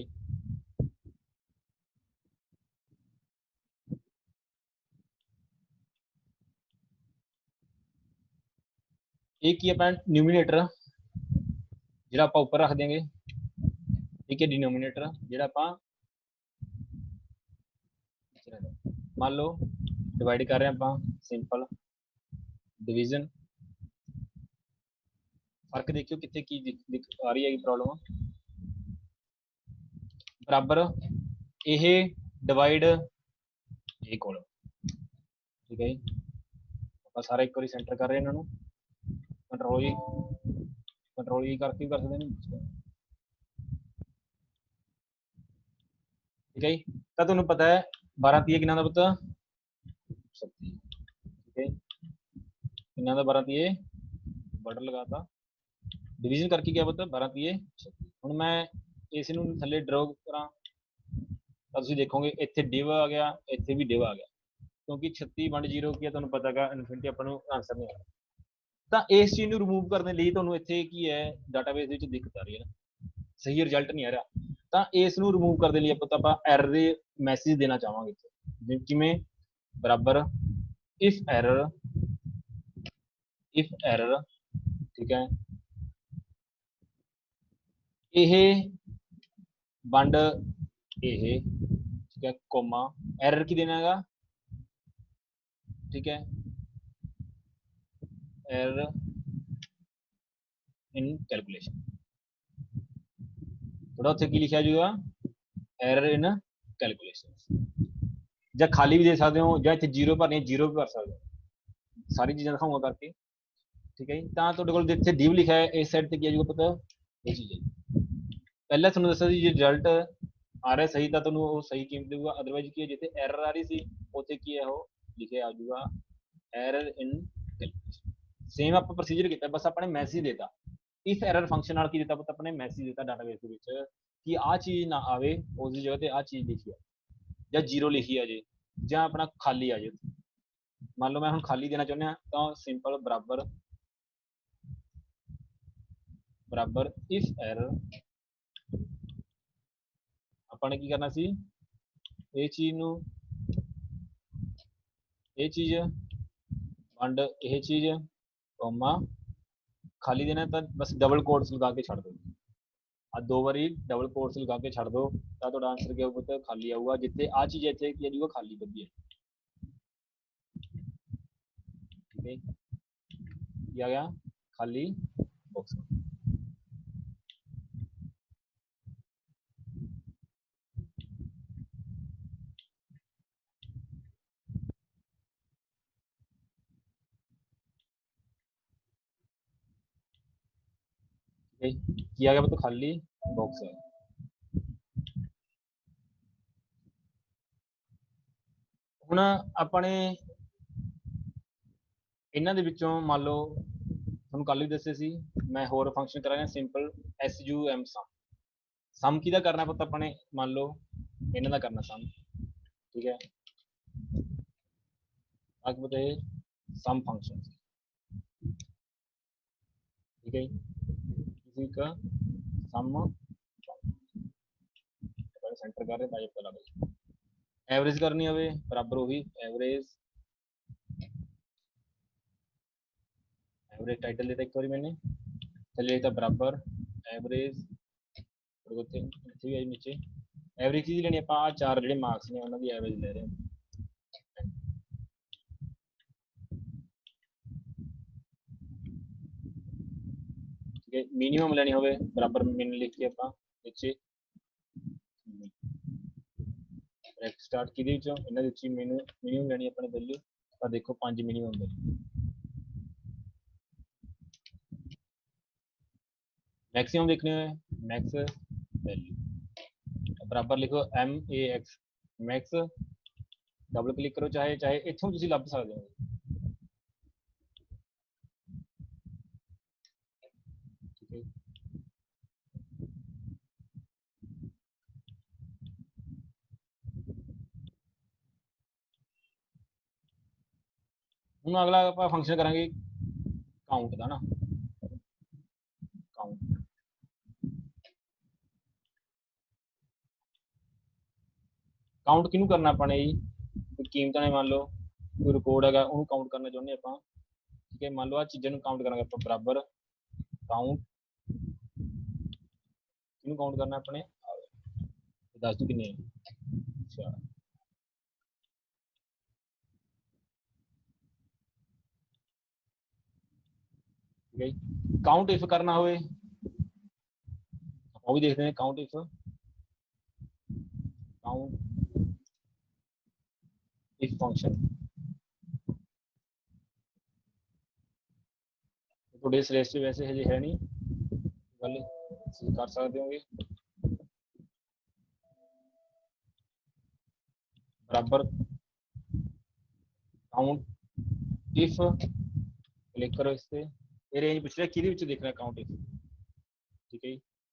एक ही अपना न्यूमिनेटर जो आप ऊपर रख देंगे, ठीक है, डिनोमिनेटर जो आप मान लो डिवाइड कर रहे हैं आप सिंपल डिवीजन, फर्क देखियो कितने की आ रही है प्रॉब्लम, बराबर ये डिवाइड ये कॉलम, ठीक है आप सारा एक बार सेंटर कर रहे हैं इन्होंने कंट्रोल ही करके कर सकते हैं, ठीक है। तो तुहानू पता है 12 30 कितना का पता 36, ठीक है कितना का 12 30 बॉर्डर लगाता डिवीजन करके क्या पता 12 30 36। हुण मैं इस नूं थल्ले ड्रॉ करा तो तुसीं देखोगे इत्थे डिव आ गया, इत्थे भी डिव आ गया, क्योंकि 36 बंड 0 की तुहानू पता है इनफिनिटी आपां नूं आंसर नहीं आया। तो इस चीज़ को रिमूव करने लिए तुहानू इत्थे की है डाटाबेस विच दिक्कत आ रही है ना, सही रिजल्ट नहीं आ रहा, तो इस नूं रिमूव करने लिए आप एरर दे मैसेज देना चाहांगे किवें बराबर इफ एरर ठीक है ये बंड ये ठीक है कोमा एरर की देना है, ठीक है एरर इन कैलकुलेशन, थोड़ा उत्थे की लिखा जाएगा एरर इन कैलकुलेशन, या खाली भी दे सकते हो या इतने जीरो भरनी जीरो भी भर सकते हो, सारी चीज़ां दिखाऊंगा करके, ठीक है जी। तो ਤੁਹਾਡੇ ਕੋਲ ਜਿੱਥੇ div ਲਿਖਿਆ ਹੈ ਇਸ ਸਾਈਡ ਤੇ ਕੀ ਆ ਜਾਊਗਾ ਪਤਾ, ਇਹ ਚੀਜ਼ ਹੈ। ਪਹਿਲਾਂ ਤੁਹਾਨੂੰ ਦੱਸਿਆ ਸੀ ਜੇ ਰਿਜ਼ਲਟ ਆ ਰਿਹਾ ਸਹੀ ਤਾਂ ਤੁਹਾਨੂੰ ਉਹ ਸਹੀ ਕੀਮਤ ਦੇਊਗਾ, ਅਦਰਵਾਈਜ਼ ਕੀ ਹੈ ਜਿੱਥੇ ਐਰਰ ਆ ਰਹੀ ਸੀ ਉੱਥੇ ਕੀ ਹੈ ਉਹ ਲਿਖਿਆ ਆ ਜਾਊਗਾ ਐਰਰ ਇਨ ਕੈਲਕੂਲੇਸ਼ਨ। ਸੇਮ ਆਪਾਂ ਪ੍ਰੋਸੀਜਰ ਕੀਤਾ, ਬਸ ਆਪਣੇ ਮੈਸੇਜ ਦੇਤਾ, ਇਸ ਐਰਰ ਫੰਕਸ਼ਨ ਨਾਲ ਕੀ ਦਿੱਤਾ ਪਤਾ ਆਪਣੇ ਮੈਸੇਜ ਦਿੱਤਾ ਡਾਟਾਬੇਸ ਦੇ ਵਿੱਚ ਕਿ ਆਹ ਚੀਜ਼ ਨਾ ਆਵੇ, ਉਸ ਦੀ ਜਗ੍ਹਾ ਤੇ ਆਹ ਚੀਜ਼ ਲਿਖੀ ਆ ਜਾਂ ਜ਼ੀਰੋ ਲਿਖੀ ਆ ਜੇ ਜਾਂ ਆਪਣਾ ਖਾਲੀ ਆ ਜੇ। ਮੰਨ ਲਓ ਮੈਂ ਹੁਣ ਖਾਲੀ ਦੇਣਾ ਚਾਹੁੰਦਾ ਤਾਂ ਸਿੰਪਲ ਬਰਾਬਰ ਬਰਾਬਰ ਇਫ ਐਰਰ, ਆਪਾਂ ਨੇ ਕੀ ਕਰਨਾ ਸੀ ਇਹ ਚੀਜ਼ ਨੂੰ ਇਹ ਚੀਜ਼ ਵੰਡ ਇਹ ਚੀਜ਼ ਕੋਮਾ ਖਾਲੀ ਦੇਣਾ ਤਾਂ ਬਸ ਡਬਲ ਕੋਟਸ ਲਗਾ ਕੇ ਛੱਡ ਦਿਓ, ਆ ਦੋ ਵਾਰੀ ਡਬਲ ਕੋਟਸ ਲਗਾ ਕੇ ਛੱਡ ਦਿਓ ਤਾਂ ਤੁਹਾਡਾ ਆਨਸਰ ਕੀ ਆਊਗਾ ਖਾਲੀ ਆਊਗਾ, ਜਿੱਥੇ ਆ ਚੀਜ਼ ਇੱਥੇ ਕੀ ਆ ਜਾਊਗਾ ਖਾਲੀ ਬੱਦੀ ਹੈ, ठीक है किया गया खाली बॉक्स। किया गया मतलब खाली बॉक्स है। ਹੁਣ ਆਪਣੇ ਇਹਨਾਂ ਦੇ ਵਿੱਚੋਂ ਮੰਨ ਲਓ ਤੁਹਾਨੂੰ ਕੱਲ ਵੀ ਦੱਸਿਆ ਸੀ ਮੈਂ ਹੋਰ ਫੰਕਸ਼ਨ ਕਰਾਂਗਾ ਸਿੰਪਲ sum ਸਮ ਕਿਹਦਾ ਕਰਨਾ ਪਤਾ ਆਪਣੇ ਮੰਨ ਲਓ ਇਹਨਾਂ ਦਾ ਕਰਨਾ ਸਮ, ਠੀਕ ਹੈ आगे बताइए सम फंक्शन, ठीक है किसी का सम सेंटर कर रहे हैं पता लगे, एवरेज करनी होवे बराबर होगी एवरेज, एवरेज टाइटल देता एक बार मैंने चलिए था बराबर एवरेज नीचे एवरेज चीज लेनी आप चार जो मार्क्स ने उन्होंने एवरेज ले रहे हैं, ठीक है मिनिमम लेनी होवे बराबर मिन लिख के आप नीचे स्टार्ट की मिनिमम लेनी अपने वैल्यू तो देखो 5 मिनिमम मैक्सिमम देखने हुए मैक्स वैल्यू बराबर लिखो max मैक्स डबल क्लिक करो चाहे चाहे इतों तुम लभ सकते हो, ठीक है हम अगला आप फंक्शन करेंगे काउंट का ना, काउंट काउंट किनू करना अपने जी कोई कीमत ने मान लो कोई रिकॉर्ड है उन्होंने काउंट करना चाहते आप, ठीक है मान लो आ चीज़ों काउंट करेंगे आप बराबर काउंट किनू काउंट करना अपने दस दो किन्ने अच्छा ठीक है काउंट इफ करना हो भी देखते हैं काउंट इफ फंक्शन थोड़े सिलेबस वैसे हजे है नहीं गल कर सकते होंगे बराबर काउंट इफ क्लिक करो इस पर ये रेंज पूछ रहा कि देखना काउंट इफ, ठीक है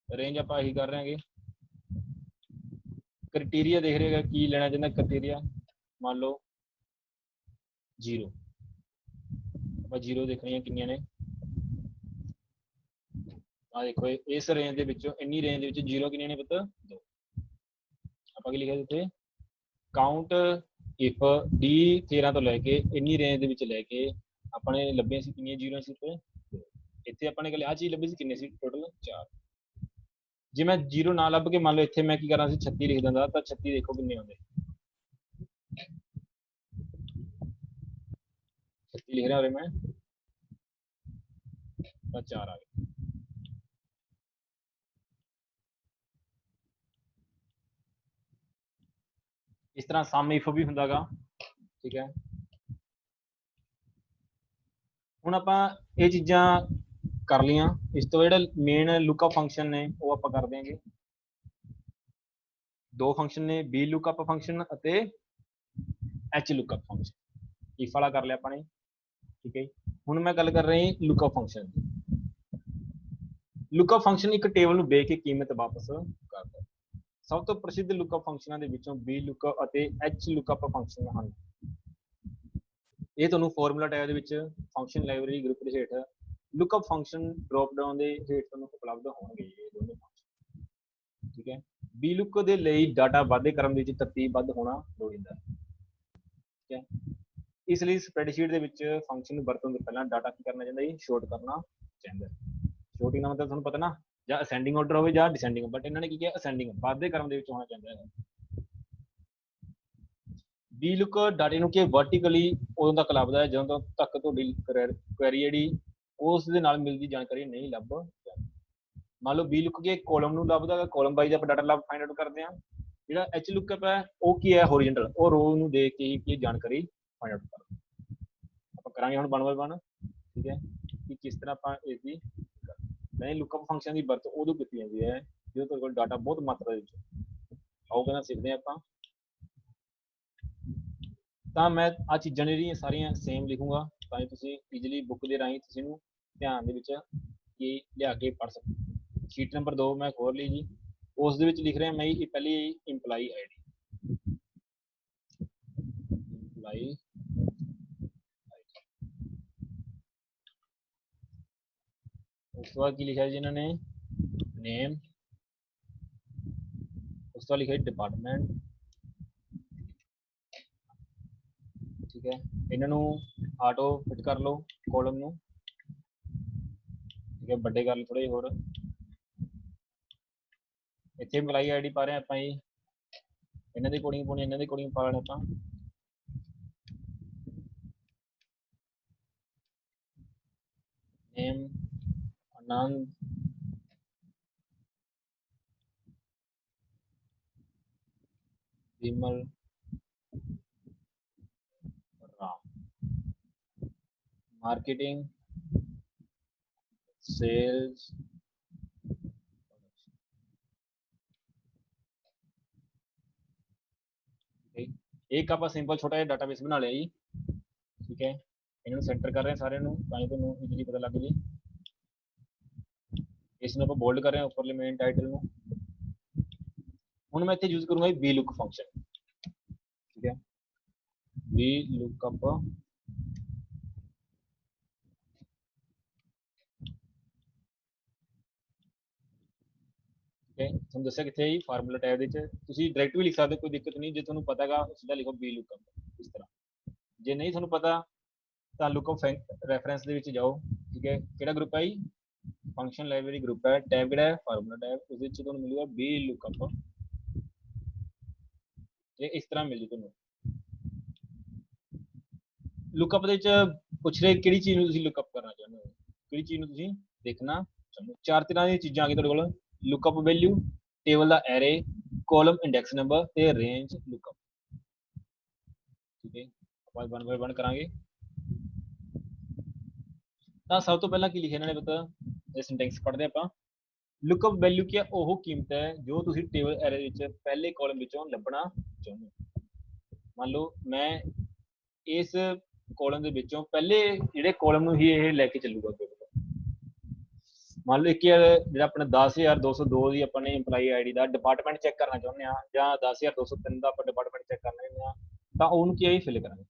रेंज आप यही कर रहे हैं क्राइटेरिया देख रहे हैं की लेना चाहता क्राइटेरिया मान लो 0 आप 0 देखनी है किनिया ने आ देखो इस रेंज के विचों इन्नी रेंज के विच 0 किनिया ने पता 2 आप लिखा इतने काउंट इफ डी 13 तो लैके इन्नी रेंज के विच लैके अपने लभे सी किनिया 0 सी तो इतने अपने कोल आ चीज़ लभी सी किन्ने सी टोटल 4, जे मैं 0 ना लभ के मान लो इतने मैं की करना सी 36 लिख दिंदा तो 36 देखो किन्ने आउंदे 36 लिख रहा और मैं तो 4 आ गए। इस तरह सम इफ भी हुंदा गा, ठीक है ਹੁਣ ਆਪਾਂ ਇਹ ਚੀਜ਼ਾਂ ਕਰ ਲਈਆਂ। ਇਸ ਤੋਂ ਜਿਹੜਾ ਮੇਨ ਲੁੱਕਅਪ ਫੰਕਸ਼ਨ ਨੇ ਉਹ ਆਪਾਂ ਕਰ ਦਿਆਂਗੇ। ਦੋ ਫੰਕਸ਼ਨ ਨੇ, ਬੀ ਲੁੱਕਅਪ ਫੰਕਸ਼ਨ ਅਤੇ ਐਚ ਲੁੱਕਅਪ ਫੰਕਸ਼ਨ। ਇਫ ਵਾਲਾ ਕਰ ਲਿਆ ਆਪਾਂ ਨੇ, ਠੀਕ ਹੈ। ਹੁਣ ਮੈਂ ਗੱਲ ਕਰ ਰਹੀ ਲੁੱਕਅਪ ਫੰਕਸ਼ਨ ਦੀ। ਲੁੱਕਅਪ ਫੰਕਸ਼ਨ ਇੱਕ ਟੇਬਲ ਨੂੰ ਵੇਖ ਕੇ ਕੀਮਤ ਵਾਪਸ ਕਰਦਾ। ਸਭ ਤੋਂ ਪ੍ਰਸਿੱਧ ਲੁੱਕਅਪ ਫੰਕਸ਼ਨਾਂ ਦੇ ਵਿੱਚੋਂ ਬੀ ਲੁੱਕਅਪ ਅਤੇ ਐਚ ਲੁੱਕਅਪ ਫੰਕਸ਼ਨ ਹਨ। ਇਹ ਤੁਹਾਨੂੰ ਫਾਰਮੂਲਾ ਟੈਬ ਦੇ ਵਿੱਚ ਫੰਕਸ਼ਨ ਲਾਇਬ੍ਰੇਰੀ ਗਰੁੱਪ ਦੇ ਹੇਠ ਲੁੱਕਅਪ ਫੰਕਸ਼ਨ ਡ੍ਰੌਪ ਡਾਊਨ ਦੇ ਹੇਠ ਤੁਹਾਨੂੰ ਉਪਲਬਧ ਹੋਣਗੇ ਇਹ ਦੋਨੋਂ ਫੰਕਸ਼ਨ, ਠੀਕ ਹੈ। ਬੀ ਲੁੱਕ ਦੇ ਲਈ ਡਾਟਾ ਵਾਧੇ ਕ੍ਰਮ ਦੇ ਵਿੱਚ ਤਰਤੀਬਬੱਧ ਹੋਣਾ ਲੋੜੀਂਦਾ, ਠੀਕ ਹੈ। ਇਸ ਲਈ ਸਪਰੈਡਸ਼ੀਟ ਦੇ ਵਿੱਚ ਫੰਕਸ਼ਨ ਨੂੰ ਵਰਤਣ ਤੋਂ ਪਹਿਲਾਂ ਡਾਟਾ ਕੀ ਕਰਨਾ ਚਾਹੀਦਾ ਜੀ, ਸ਼ੋਰਟ ਕਰਨਾ ਚਾਹੀਦਾ। ਸ਼ੋਰਟਿੰਗ ਦਾ ਮਤਲਬ ਤੁਹਾਨੂੰ ਪਤਾ ਨਾ, ਜਾਂ ਅਸੈਂਡਿੰਗ ਆਰਡਰ ਹੋਵੇ ਜਾਂ ਡਿਸੈਂਡਿੰਗ, ਬਟ ਇਹਨਾਂ ਨੇ ਕੀ ਕਿਹਾ ਅਸੈਂਡਿੰਗ, ਵਾਧੇ ਕ੍ਰਮ ਦੇ ਵਿੱਚ ਹੋਣਾ ਚਾਹੀਦਾ ਹੈ। ਬੀ ਲੁੱਕ ਡਾਟੇ ਨੂੰ ਕਿ ਵਰਟੀਕਲੀ ਉਦੋਂ ਤੱਕ ਲੱਭਦਾ ਹੈ ਜਦੋਂ ਤੱਕ ਤੁਹਾਡੀ ਕੁਐਰੀ ਜਿਹੜੀ ਉਸ ਦੇ ਨਾਲ ਮਿਲਦੀ ਜਾਣਕਾਰੀ ਨਹੀਂ ਲੱਭ ਜਾਂਦੀ। ਮੰਨ ਲਓ ਬੀ ਲੁੱਕ ਕੇ ਕੋਲਮ ਨੂੰ ਲੱਭਦਾ ਹੈ, ਕੋਲਮ ਵਾਈਜ਼ ਆਪਾਂ ਡਾਟਾ ਫਾਈਂਡ ਆਊਟ ਕਰਦੇ ਹਾਂ। ਜਿਹੜਾ ਐਚ ਲੁੱਕਅਪ ਹੈ ਉਹ ਕੀ ਹੈ, ਹੋਰੀਜੈਂਟਲ, ਉਹ ਰੋ ਨੂੰ ਦੇਖ ਕੇ ਹੀ ਕੀ ਜਾਣਕਾਰੀ ਫਾਈਂਡ ਆਊਟ ਕਰਦੇ ਆਪਾਂ ਕਰਾਂਗੇ ਹੁਣ 1 by 1, ਠੀਕ ਹੈ, ਕਿ ਕਿਸ ਤਰ੍ਹਾਂ ਆਪਾਂ ਇਸ ਦੀ ਨਹੀਂ ਲੁੱਕਅਪ ਫੰਕਸ਼ਨ ਦੀ ਵਰਤੋਂ ਉਦੋਂ ਕੀਤੀ ਜਾਂਦੀ ਹੈ ਜਦੋਂ ਤੁਹਾਡੇ ਕੋਲ ਡਾਟਾ ਬਹੁਤ ਮਾਤਰਾ ਦੇ ਵਿੱਚ। ਆਓ ਕਹਿੰਦਾ ਸਿੱਖਦੇ ਹਾਂ ਆਪਾਂ। ਤਾਂ ਮੈਂ ਆ ਚੀਜ਼ਾਂ ਜਿਹੜੀਆਂ ਸਾਰੀਆਂ ਸੇਮ ਲਿਖੂੰਗਾ ਤਾਂ ਕਿ ਤੁਸੀਂ ਈਜ਼ੀਲੀ ਬੁੱਕ ਦੇ ਰਾਹੀਂ ਤੁਸੀਂ ਨੂੰ ਧਿਆਨ ਦੇ ਵਿੱਚ ਕੀ ਲਿਆ ਕੇ ਪੜ੍ਹ ਸਕੋ। ਸ਼ੀਟ ਨੰਬਰ 2 ਮੈਂ ਖੋਲ ਲਈ ਜੀ, ਉਸ ਦੇ ਵਿੱਚ ਲਿਖ ਰਿਹਾ ਮੈਂ ਪਹਿਲੀ ਇੰਪਲਾਈ ਆਈਡੀ। ਇੰਪਲਾਈ ਉਸ ਤੋਂ ਬਾਅਦ ਕੀ ਲਿਖਿਆ ਜੀ ਇਹਨਾਂ ਨੇ, ਨੇਮ। ਉਸ ਤੋਂ ਬਾਅਦ ਲਿਖਿਆ ਡਿਪਾਰਟਮੈਂਟ, ਠੀਕ ਹੈ। ਇਹਨਾਂ ਨੂੰ ਆਟੋ ਫਿਟ ਕਰ ਲਓ ਕੋਲਮ ਨੂੰ, ਠੀਕ ਹੈ, ਵੱਡੇ ਕਰ ਲਓ ਥੋੜੇ ਹੋਰ। ਇੱਥੇ ਇੰਪਲਾਈ ਆਈਡੀ ਪਾ ਰਹੇ ਆਪਾਂ ਜੀ, ਇਹਨਾਂ ਦੀ ਕੋਡਿੰਗ ਪਾਉਣੀ, ਇਹਨਾਂ ਦੀ ਕੋਡਿੰਗ ਪਾ ਲੈਣੇ ਆਪਾਂ। ਨੇਮ ਆਨੰਦ, विमल, राम। मार्केटिंग, सेल्स, एक आप सिंपल छोटा जिहा डाटाबेस बना लिया जी, ठीक है। इन्हों सेंटर कर रहे हैं सारे ताकि तुहानूं ईजीली पता लग जाए। इसनूं आपां बोल्ड कर रहे हैं उपरले मेन टाइटल में। हुण मैं इत्थे यूज करूंगा बी लुक फंक्शन, ठीक है। बी लुकअप ਤੁਹਾਨੂੰ ਦੱਸਿਆ ਕਿੱਥੇ ਜੀ, ਫਾਰਮੂਲਾ ਟੈਬ ਦੇ ਵਿੱਚ। ਤੁਸੀਂ ਡਾਇਰੈਕਟ ਵੀ ਲਿਖ ਸਕਦੇ, ਕੋਈ ਦਿੱਕਤ ਨਹੀਂ। ਜੇ ਤੁਹਾਨੂੰ ਪਤਾ ਹੈਗਾ ਸਿੱਧਾ ਲਿਖੋ ਬੀ ਲੁਕਅਪ ਇਸ ਤਰ੍ਹਾਂ। ਜੇ ਨਹੀਂ ਤੁਹਾਨੂੰ ਪਤਾ ਤਾਂ ਲੁਕਅਪ ਰੈਫਰੈਂਸ ਦੇ ਵਿੱਚ ਜਾਓ, ਠੀਕ ਹੈ। ਕਿਹੜਾ ਗਰੁੱਪ ਹੈ ਜੀ, ਫੰਕਸ਼ਨ ਲਾਇਬ੍ਰੇਰੀ ਗਰੁੱਪ ਹੈ। ਟੈਬ ਕਿਹੜਾ ਹੈ, ਫਾਰਮੂਲਾ ਟੈਬ। ਉਸ ਵਿੱਚ ਤੁਹਾਨੂੰ ਮਿਲੂਗਾ ਬੀ ਲੁਕਅਪ, ਇਹ ਇਸ ਤਰ੍ਹਾਂ ਮਿਲ ਜੂ ਤੁਹਾਨੂੰ। ਲੁਕਅਪ ਦੇ ਵਿੱਚ ਪੁੱਛ ਰਹੇ ਕਿਹੜੀ ਚੀਜ਼ ਨੂੰ ਤੁਸੀਂ ਲੁਕਅਪ ਕਰਨਾ ਚਾਹੁੰਦੇ ਹੋ, ਕਿਹੜੀ ਚੀਜ਼ ਨੂੰ ਤੁਸੀਂ ਦੇਖਣਾ ਚਾਹੁੰਦੇ ਹੋ। ਚਾਰ ਤਰ੍ਹਾਂ ਦੀਆਂ ਚੀਜ਼ਾਂ ਆ ਗਈਆਂ ਤੁਹਾਡੇ ਕੋਲ, ਲੁਕਅਪ ਵੈਲਿਊ, ਟੇਬਲ ਦਾ ਐਰੇ, ਕਾਲਮ ਇੰਡੈਕਸ ਨੰਬਰ ਤੇ ਰੇਂਜ ਲੁਕਅਪ, ਠੀਕ ਹੈ। ਆਪਾਂ 1 by 1 ਕਰਾਂਗੇ। ਤਾਂ ਸਭ ਤੋਂ ਪਹਿਲਾਂ ਕੀ ਲਿਖਿਆ ਇਹਨਾਂ ਨੇ ਪਤਾ, ਇਹ ਸਿੰਟੈਕਸ ਪੜ੍ਹਦੇ ਆਪਾਂ। ਲੁਕਅਪ ਵੈਲਿਊ ਕੀ ਹੈ, ਉਹ ਕੀਮਤ ਹੈ ਜੋ ਤੁਸੀਂ ਟੇਬਲ ਐਰੇ ਵਿੱਚ ਪਹਿਲੇ ਕਾਲਮ ਵਿੱਚੋਂ ਲੱਭਣਾ ਚਾਹੁੰਦੇ ਹੋ। ਮੰਨ ਲਓ ਮੈਂ ਇਸ ਕਾਲਮ ਦੇ ਵਿੱਚੋਂ ਪਹਿਲੇ ਜਿਹੜੇ ਕਾਲਮ ਨੂੰ ਹੀ ਇਹ ਲੈ ਕੇ ਚੱਲੂਗਾ। ਮੰਨ ਲਓ ਇੱਕ ਜਿਹੜਾ ਆਪਣਾ 10,202 ਦੀ ਆਪਾਂ ਨੇ ਇੰਪਲਾਈ ਆਈਡੀ ਦਾ ਡਿਪਾਰਟਮੈਂਟ ਚੈੱਕ ਕਰਨਾ ਚਾਹੁੰਦੇ ਹਾਂ, ਜਾਂ 10,203 ਦਾ ਆਪਾਂ ਡਿਪਾਰਟਮੈਂਟ ਚੈੱਕ ਕਰਨਾ ਚਾਹੁੰਦੇ ਹਾਂ, ਤਾਂ ਉਹਨੂੰ ਕੀ ਹੈ ਫਿਲ ਕਰਾਂਗੇ।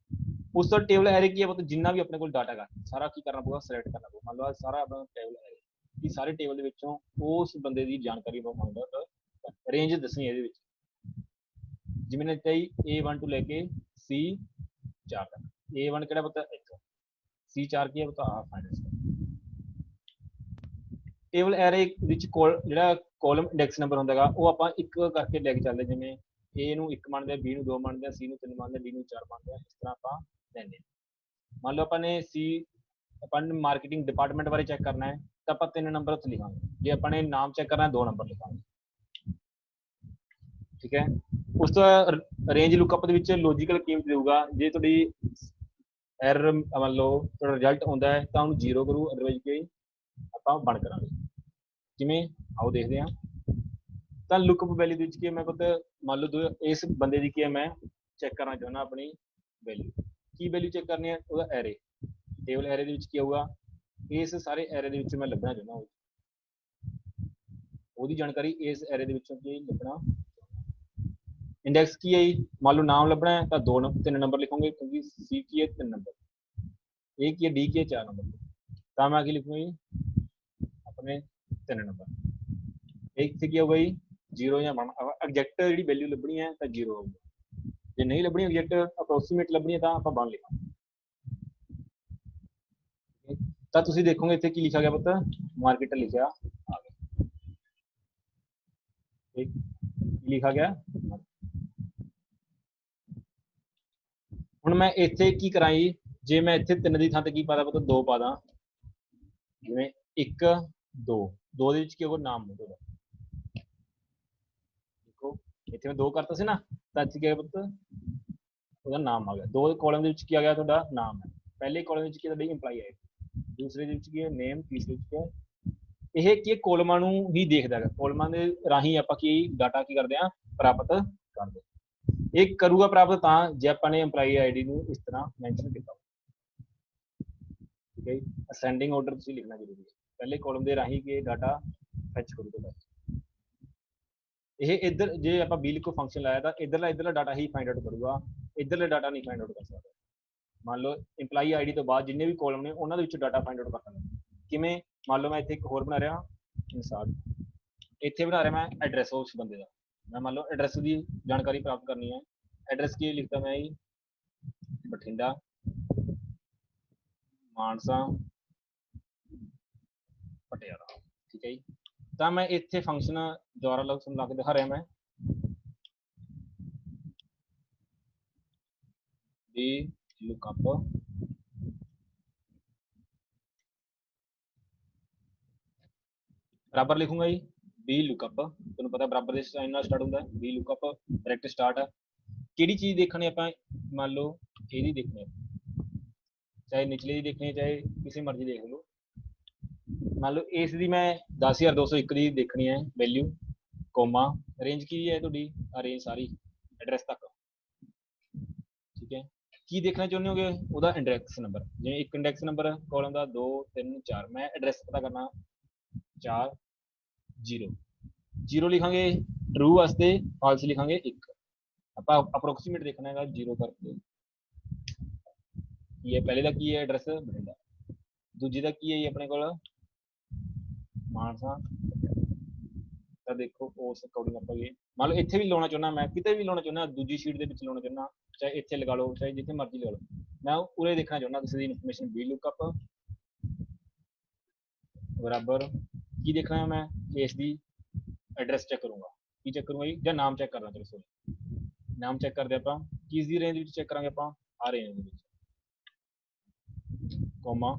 ਉਸ ਤੋਂ ਟੇਬਲ ਐਰੇ ਕੀ ਹੈ, ਮਤਲਬ ਜਿੰਨਾ ਵੀ ਆਪਣੇ ਕੋਲ ਡਾਟਾ ਹੈਗਾ ਸਾਰਾ ਕੀ ਕਰਨਾ ਪਊਗਾ, ਸਿਲੈਕਟ ਕਰਨਾ ਪਊਗਾ। ਮੰਨ ਲਓ ਸਾਰਾ ਆਪਣਾ ਟੇਬਲ ਐਰੇ, ਕਿ ਸਾਰੇ ਟੇਬਲ ਦੇ ਵਿੱਚੋਂ ਉਸ ਬੰਦੇ ਦੀ ਜਾਣਕਾਰੀ ਮੰਗਦਾ, ਰੇਂਜ ਦੱਸਣੀ ਇਹਦੇ ਵਿੱਚ। ਜਿਵੇਂ ਨੇ ਚਾਹੀ A1 ਤੋਂ ਲੈ ਕੇ C4 ਤੱਕ। A1 ਕਿਹੜਾ ਪਤਾ, 1। C4 ਕੀ ਹੈ ਪਤਾ, ਆ ਫਾਈਨੈਂਸ। ਟੇਬਲ ਐਰੇ ਵਿੱਚ ਜਿਹੜਾ ਕਾਲਮ ਇੰਡੈਕਸ ਨੰਬਰ ਹੁੰਦਾ ਹੈਗਾ ਉਹ ਆਪਾਂ ਇੱਕ ਕਰਕੇ ਲੈ ਕੇ ਚੱਲਦੇ, ਜਿਵੇਂ A ਨੂੰ 1 ਮੰਨਦੇ, B ਨੂੰ 2 ਮੰਨਦੇ, C ਨੂੰ 3 ਮੰਨਦੇ, D ਨੂੰ 4 ਮੰਨਦੇ, ਇਸ ਤਰ੍ਹਾਂ ਆਪਾਂ ਲੈਂਦੇ। ਮੰਨ ਲਓ ਆਪਾਂ ਨੇ ਆਪਾਂ ਨੇ ਮਾਰਕੀਟਿੰਗ ਡਿਪਾਰਟਮੈਂਟ ਬਾਰੇ ਚੈੱਕ ਕਰਨਾ ਹੈ ਤਾਂ ਆਪਾਂ 3 ਨੰਬਰ ਉੱਥੇ ਲਿਖਾਂਗੇ। ਜੇ ਆਪਾਂ ਨੇ ਨਾਮ ਚੈੱਕ ਕਰਨਾ 2 ਨੰਬਰ ਲਿਖਾਂਗੇ, ਠੀਕ ਹੈ। ਉਸ ਤੋਂ ਰੇਂਜ ਲੁਕਅਪ ਦੇ ਵਿੱਚ ਲੌਜੀਕਲ ਕੀਮਤ ਦੇਊਗਾ। ਜੇ ਤੁਹਾਡੀ एरर मान लो थोड़ा रिजल्ट आता है तो उन्होंने 0 करू, अदरवाइज कि ਆਪਾਂ 1 ਕਰਾਂਗੇ। ਕਿਵੇਂ ਆਓ ਦੇਖਦੇ ਹਾਂ। ਤਾਂ ਲੁੱਕਅਪ ਵੈਲਿਊ ਦੇ ਵਿੱਚ ਕੀ ਮੈਂ ਪਤਾ ਮੰਨ ਲਓ ਇਸ ਬੰਦੇ ਦੀ ਕੀ ਹੈ ਮੈਂ ਚੈੱਕ ਕਰਨਾ ਚਾਹੁੰਦਾ ਆਪਣੀ ਵੈਲਿਊ। ਕੀ ਵੈਲਿਊ ਚੈੱਕ ਕਰਨੀ ਹੈ? ਉਹਦਾ ਐਰੇ, ਟੇਬਲ ਐਰੇ ਦੇ ਵਿੱਚ ਕੀ ਆਊਗਾ? ਇਸ ਸਾਰੇ ਐਰੇ ਦੇ ਵਿੱਚ ਮੈਂ ਲੱਭਣਾ ਚਾਹੁੰਦਾ ਉਹਦੀ ਜਾਣਕਾਰੀ ਇਸ ਐਰੇ ਦੇ ਵਿੱਚੋਂ ਕੀ ਲੱਭਣਾ। इंडेक्स की है मान लो नाम लभना है तो 3 नंबर लिखोगे क्योंकि सी की है 3 नंबर, ए की है, डी की है 4 नंबर, तो मैं आगे लिखूंगा जी अपने 3 नंबर। एक से क्या होगा जी 0 या 1। एग्जैक्ट जी वैल्यू लभनी है तो 0 होगा, जो नहीं लभनी एग्जैक्ट अप्रोक्सीमेट लभनी है तो आप 1 लिखा। तो तुम देखोगे इतने की लिखा गया पता मार्केटर लिखा आ गया, ठीक लिखा गया। ਹੁਣ ਮੈਂ ਇੱਥੇ ਕੀ ਕਰਾਂ ਜੀ, ਜੇ ਮੈਂ ਇੱਥੇ 3 ਦੀ ਥਾਂ ਤੇ ਕੀ ਪਾਦਾ ਪਤਾ 2 ਪਾ ਦਾਂ, ਜਿਵੇਂ 1 2 2 ਦੇ ਵਿੱਚ ਕੀ ਹੋਊਗਾ ਨਾਮ ਹੋਊਗਾ। ਦੇਖੋ ਇੱਥੇ ਮੈਂ 2 ਕਰਤਾ ਸੀ ਨਾ ਤਾਂ ਇੱਥੇ ਕੀ ਆ ਪੁੱਤ ਉਹਦਾ ਨਾਮ ਆ ਗਿਆ। 2 ਕਾਲਮ ਦੇ ਵਿੱਚ ਕੀ ਆ ਗਿਆ ਤੁਹਾਡਾ ਨਾਮ ਹੈ, ਪਹਿਲੇ ਕਾਲਮ ਵਿੱਚ ਕੀ ਤੁਹਾਡੀ ਇੰਪਲਾਈ ਹੈ, ਦੂਸਰੇ ਦੇ ਵਿੱਚ ਕੀ ਹੈ ਨੇਮ, ਤੀਸਰੇ ਵਿੱਚ ਕੀ ਹੈ ਇਹ ਕੀ ਕੋਲਮਾਂ ਨੂੰ ਹੀ ਦੇਖਦਾ ਹੈ। ਕੋਲਮਾਂ ਦੇ ਰਾਹੀਂ ਆਪਾਂ ਕੀ ਡਾਟਾ ਕੀ ਕਰਦੇ ਆ ਪ੍ਰਾਪਤ ਕਰਦੇ। ਇਹ ਕਰੂਗਾ ਪ੍ਰਾਪਤ ਤਾਂ ਜੇ ਆਪਾਂ ਨੇ EMPLOYEE ID ਨੂੰ ਇਸ ਤਰ੍ਹਾਂ ਮੈਂਸ਼ਨ ਕੀਤਾ। ਠੀਕ ਹੈ ਜੀ, ਅਸੈਂਡਿੰਗ ਆਰਡਰ ਤੁਸੀਂ ਲਿਖਣਾ ਜ਼ਰੂਰੀ ਹੈ, ਪਹਿਲੇ ਕਾਲਮ ਦੇ ਰਾਹੀਂ ਕਿ ਡਾਟਾ ਫੈਚ ਕਰੂਗਾ। ਇਹ ਇੱਧਰ ਜੇ ਆਪਾਂ VLOOKUP ਫੰਕਸ਼ਨ ਲਾਇਆ ਤਾਂ ਇੱਧਰਲਾ ਡਾਟਾ ਹੀ ਫਾਈਂਡ ਆਊਟ ਕਰੂਗਾ, ਇੱਧਰਲੇ ਡਾਟਾ ਨਹੀਂ ਫਾਈਂਡ ਆਊਟ ਕਰ ਸਕਦਾ। ਮੰਨ ਲਓ EMPLOYEE ID ਤੋਂ ਬਾਅਦ ਜਿੰਨੇ ਵੀ ਕਾਲਮ ਨੇ ਉਹਨਾਂ ਦੇ ਵਿੱਚ ਡਾਟਾ ਫਾਈਂਡ ਆਊਟ ਕਰ ਸਕਦਾ। ਕਿਵੇਂ? ਮੰਨ ਲਓ ਮੈਂ ਇੱਥੇ ਇੱਕ ਹੋਰ ਬਣਾ ਰਿਹਾ ਇਨਸਾਰਟ, ਇੱਥੇ ਬਣਾ ਰਿਹਾ ਮੈਂ ਐਡਰੈਸ ਉਸ ਬੰਦੇ ਦਾ। मैं मान लो एड्रेस की जानकारी प्राप्त करनी है, एड्रेस की लिखता मैं जी बठिंडा मानसा पटियाला। ठीक है जी, तो मैं इतने फंक्शन द्वारा ला के दिखा रहा मैं दी लुकअप बराबर लिखूंगा जी बी लुकअप, तुहानूं पता बराबर के साइन नाल स्टार्ट होंदा है, बी लुकअप डायरैक्ट स्टार्ट है। किहड़ी चीज़ देखनी आपां मान लो इहदी देखनी है, चाहे निचले दी देखनी है चाहे किसी मर्जी देख लो। मान लो इस दी मैं 10,201 दी देखनी है वैल्यू, कोमा रेंज की है तुहाडी रेंज सारी एड्रैस तक। ठीक है, की देखना चाहुंदे होगे उहदा इंडैक्स नंबर, जिवें एक इंडैक्स नंबर कॉलम दा 2 3 4, मैं एड्रैस पता करना 4 0 0 लिखांगे ट्रू वास्ते, फाल्स लिखांगे 1। ਆਪਾਂ ਅਪਰੋਕਸੀਮੇਟ ਦੇਖਣਾ ਹੈਗਾ 0 ਕਰਕੇ ਕੀ ਹੈ। ਪਹਿਲੇ ਦਾ ਕੀ ਹੈ ਐਡਰੈਸ ਬਠਿੰਡਾ, ਦੂਜੀ ਦਾ ਕੀ ਹੈ ਜੀ ਆਪਣੇ ਕੋਲ ਮਾਨਸਾ। ਤਾਂ ਦੇਖੋ ਉਸ ਅਕੋਰਡਿੰਗ ਆਪਾਂ ਇਹ ਮੰਨ ਲਓ ਇੱਥੇ ਵੀ ਲਾਉਣਾ ਚਾਹੁੰਦਾ, ਮੈਂ ਕਿਤੇ ਵੀ ਲਾਉਣਾ ਚਾਹੁੰਦਾ, ਦੂਜੀ ਸ਼ੀਟ ਦੇ ਵਿੱਚ ਲਾਉਣਾ ਚਾਹੁੰਦਾ, ਚਾਹੇ ਇੱਥੇ ਲਗਾ ਲਓ ਚਾਹੇ ਜਿੱਥੇ ਮਰਜ਼ੀ ਲਗਾ ਲਓ। ਮੈਂ ਉਰੇ ਦੇਖਣਾ ਚਾਹੁੰਦਾ ਕਿਸੇ ਦੀ ਇਨਫੋਰਮੇਸ਼ਨ VLOOKUP बराबर की देखना है मैं केस दी एड्रैस चेक करूँगा, की चेक करूँगा जी या नाम चेक करना। चलो सॉरी नाम चेक करते ਆਪਾਂ ਕਿਸ ਦੀ ਰੇਂਜ ਵਿੱਚ ਚੈੱਕ ਕਰਾਂਗੇ ਆਪਾਂ ਆ ਰੇਂਜ ਦੇ ਵਿੱਚ, ਕੋਮਾ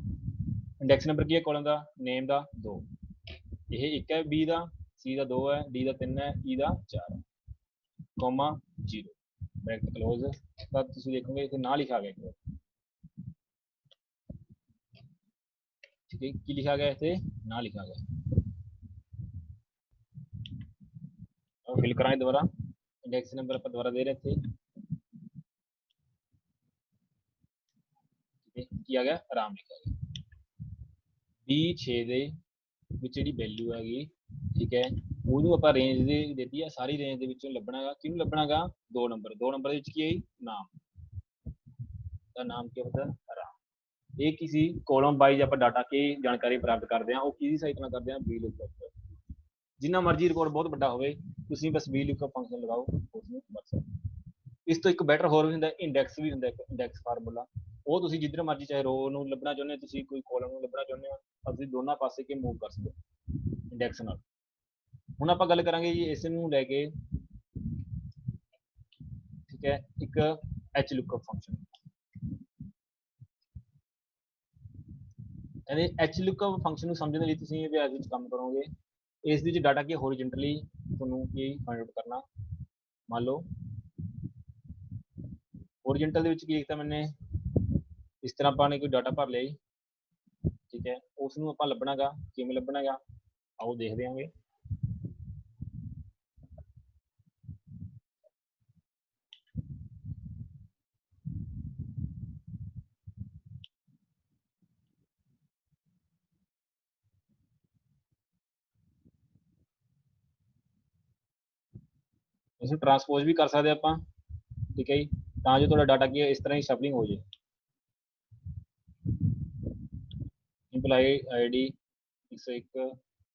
ਇੰਡੈਕਸ ਨੰਬਰ ਕੀ ਹੈ ਕਾਲਮ ਦਾ ਨੇਮ ਦਾ 2, ਇਹ 1 ਹੈ, B ਦਾ, C ਦਾ 2 ਹੈ, D ਦਾ 3 ਹੈ, E ਦਾ 4 ਹੈ, ਕੋਮਾ 0 ਬ੍ਰੈਕਟ ਕਲੋਜ਼। ਤਾਂ ਤੁਸੀਂ ਦੇਖੋਗੇ ਇੱਥੇ ਨਾ ਲਿਖਾ ਗਿਆ ਇੱਕ, ठीक है की लिखा गया इतने ना लिखा गया। और फिल कराएं दोबारा, इंडेक्स नंबर पर दोबारा दे रहे थे, की आ गया आराम लिखा गया। B6 ਦੇ ਵਿੱਚ ਜਿਹੜੀ ਵੈਲਿਊ ਹੈਗੀ ਠੀਕ ਹੈ ਉਹਨੂੰ ਆਪਾਂ ਰੇਂਜ ਦੇ ਦਿੱਤੀ ਹੈ, ਸਾਰੀ ਰੇਂਜ ਦੇ ਵਿੱਚੋਂ ਲੱਭਣਾਗਾ। ਕਿਹਨੂੰ ਲੱਭਣਾਗਾ 2 ਨੰਬਰ, 2 ਨੰਬਰ ਦੇ ਵਿੱਚ ਕੀ ਹੈ ਨਾਮ ਦਾ, ਨਾਮ ਕੀ ਹੁੰਦਾ ਆਰਾਮ। ਇਹ किसी कॉलम वाइज आप डाटा की जानकारी प्राप्त करते हैं, वो किसी साइट में करते हैं VLOOKUP। जिन्ना मर्जी रिकॉर्ड बहुत बड़ा हो तुसीं बस VLOOKUP फंक्शन लगाओ उसमें वर सकते। इस तो एक बैटर होर भी हुंदा इंडैक्स भी हुंदा, इंडैक्स फार्मूला वो तुसीं जिधर मर्जी चाहे रो नूं लभना चाहुंदे हो, तुसीं कोई कॉलम नूं लभना चाहुंदे हो तां तुसीं दोनों पासे के मूव कर सकते हो इंडैक्स नाल। हुण आपां गल करांगे जी इस नूं लैके ठीक है एक HLOOKUP फंक्शन। ਕਹਿੰਦੇ HLOOKUP ਫੰਕਸ਼ਨ ਨੂੰ ਸਮਝਣ ਲਈ ਤੁਸੀਂ ਅਭਿਆਸ ਵਿੱਚ ਕੰਮ ਕਰੋਗੇ। ਇਸ ਦੇ ਵਿੱਚ ਡਾਟਾ ਕੀ ਹੋਰੀਜੈਂਟਲੀ ਤੁਹਾਨੂੰ ਕੀ ਫਾਈਂਡ ਆਊਟ ਕਰਨਾ। ਮੰਨ ਲਓ ਹੋਰੀਜੈਂਟਲ ਦੇ ਵਿੱਚ ਕੀ ਲਿਖਤਾ ਮੈਨੇ ਇਸ ਤਰ੍ਹਾਂ ਆਪਾਂ ਨੇ ਕੋਈ ਡਾਟਾ ਭਰ ਲਿਆ ਜੀ, ਠੀਕ ਹੈ, ਉਸ ਨੂੰ ਆਪਾਂ ਲੱਭਣਾਗਾ, ਕਿਵੇਂ ਲੱਭਣਾਗਾ ਆਓ ਦੇਖਦੇ ਆਂਗੇ। ਇਸ ਨੂੰ ਟਰਾਂਸਪੋਜ਼ ਵੀ ਕਰ ਸਕਦੇ ਆਪਾਂ, ਠੀਕ ਹੈ ਜੀ, ਤਾਂ ਜੋ ਤੁਹਾਡਾ ਡਾਟਾ ਕੀ ਹੈ ਇਸ ਤਰ੍ਹਾਂ ਹੀ ਸ਼ਫਲਿੰਗ ਹੋ ਜੇ। ਇੰਪਲਾਈ ਆਈਡੀ 101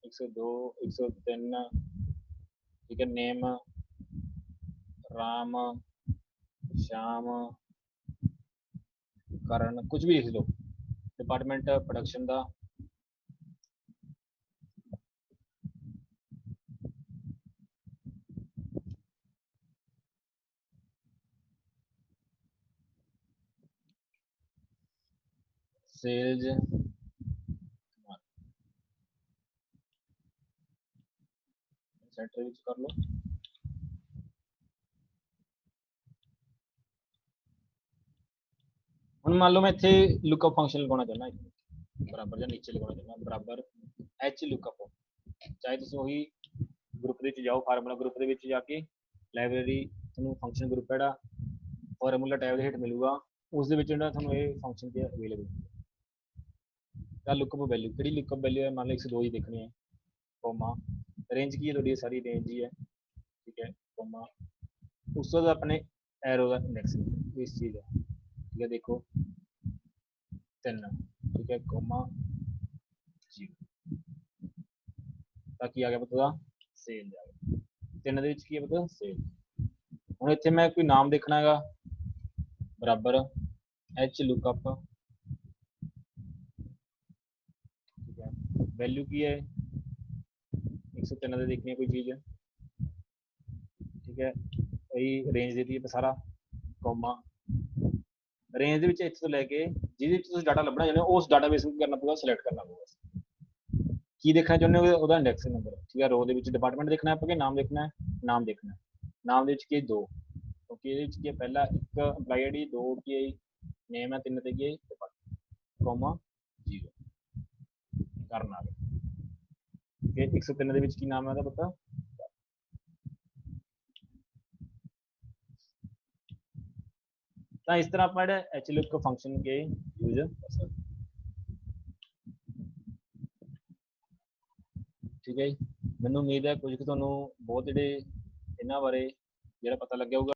102 103, ठीक है, नेम राम श्याम करण, कुछ भी लिख लो, डिपार्टमेंट प्रोडक्शन का, सेल्स सेंटर विच कर लो। ਹੁਣ ਮੰਨ ਲਓ ਮੈਂ ਇੱਥੇ ਲੁੱਕਅਪ ਫੰਕਸ਼ਨ ਲਗਾਉਣਾ ਚਾਹੁੰਦਾ, ਬਰਾਬਰ ਜਾਂ ਨੀਚੇ ਲਗਾਉਣਾ ਚਾਹੁੰਦਾ, ਬਰਾਬਰ ਐਚ ਲੁੱਕਅਪ, ਚਾਹੇ ਤੁਸੀਂ ਉਹੀ ਗਰੁੱਪ ਦੇ ਵਿੱਚ ਜਾਓ, ਫਾਰਮੂਲਾ ਗਰੁੱਪ ਦੇ ਵਿੱਚ ਜਾ ਕੇ ਲਾਇਬ੍ਰੇਰੀ ਤੁਹਾਨੂੰ ਫੰਕਸ਼ਨ ਗਰੁੱਪ ਜਿਹੜਾ ਫਾਰਮੂਲਾ ਟੈਬ ਦੇ ਹੇਠ ਮਿਲੂਗਾ, ਉਸ ਦੇ ਵਿੱਚ ਜਿਹੜਾ ਤੁਹਾਨੂੰ ਇਹ ਫੰਕਸ਼ਨ ਤੇ ਅਵੇਲੇਬਲ ਤਾਂ ਲੁੱਕਅਪ ਵੈਲਿਊ, ਕਿਹੜੀ ਲੁੱਕਅਪ ਵੈਲਿਊ ਹੈ, ਮੰਨ ਲਓ 102 ਹੀ ਦੇਖਣੀ ਹੈ, ਕੋਮਾ रेंज की है थोड़ी सारी रेंज ही है, ठीक है, कोमा उस बाद अपने एरो का इंडेक्स इस चीज़ है, ठीक है, देखो 3, ठीक है, कोमा 0 ताकि आ गया पता सेल आ गया 3 ਦੇ ਵਿੱਚ ਕੀ ਹੈ ਪਤਾ सेल। ਹੁਣ ਇੱਥੇ ਮੈਂ ਕੋਈ ਨਾਮ ਦੇਖਣਾ ਹੈਗਾ, ਬਰਾਬਰ एच लुकअप, ठीक है, वैल्यू की है 103 ਦੇ ਦੇਖਣੀ ਹੈ ਕੋਈ ਚੀਜ਼, ਠੀਕ ਹੈ, ਇਹ ਰੇਂਜ ਦੇਤੀ ਹੈ ਸਾਰਾ, ਕੋਮਾ ਰੇਂਜ ਦੇ ਵਿੱਚ ਇੱਥੇ ਤੋਂ ਲੈ ਕੇ ਜਿਹਦੇ ਵਿੱਚ ਤੁਸੀਂ ਡਾਟਾ ਲੱਭਣਾ ਚਾਹੁੰਦੇ ਹੋ ਉਸ ਡਾਟਾਬੇਸ ਨੂੰ ਕੀ ਕਰਨਾ ਪਊਗਾ, ਸਿਲੈਕਟ ਕਰਨਾ ਪਊਗਾ। ਕੀ ਦੇਖਣਾ ਚਾਹੁੰਦੇ ਹੋ ਉਹਦਾ ਇੰਡੈਕਸ ਨੰਬਰ, ਠੀਕ ਹੈ, ਰੋ ਦੇ ਵਿੱਚ ਡਿਪਾਰਟਮੈਂਟ ਦੇਖਣਾ ਹੈ ਆਪਾਂ ਕਿ ਨਾਮ ਦੇਖਣਾ ਹੈ, ਨਾਮ ਦੇਖਣਾ ਹੈ, ਨਾਮ ਦੇ ਵਿੱਚ ਕੀ 2, ਕਿਉਂਕਿ ਇਹਦੇ ਵਿੱਚ ਕੀ ਹੈ ਪਹਿਲਾ 1 ਐਮਪਲਾਈ ਆਈਡੀ, 2 ਕੀ ਹੈ ਨੇਮ ਹੈ, 3 ਤੇ ਕੀ ਹੈ ਡਿਪਾਰਟਮੈਂਟ, ਕੋਮਾ 0 ਕਰਨਾ ਆ ਗਿਆ, ਠੀਕ ਹੈ। 103 ਦੇ ਵਿੱਚ ਕੀ ਨਾਮ ਹੈ ਉਹਦਾ ਪਤਾ, ਤਾਂ ਇਸ ਤਰ੍ਹਾਂ ਆਪਾਂ ਜਿਹੜਾ ਐਚਲੁੱਕ ਫੰਕਸ਼ਨ ਕੇ ਯੂਜ਼ ਕਰ ਸਕਦੇ, ਠੀਕ ਹੈ ਜੀ। ਮੈਨੂੰ ਉਮੀਦ ਹੈ ਕੁਝ ਕੁ ਤੁਹਾਨੂੰ ਬਹੁਤ ਜਿਹੜੇ ਇਹਨਾਂ ਬਾਰੇ ਜਿਹੜਾ ਪਤਾ ਲੱਗਿਆ ਹੋਊਗਾ।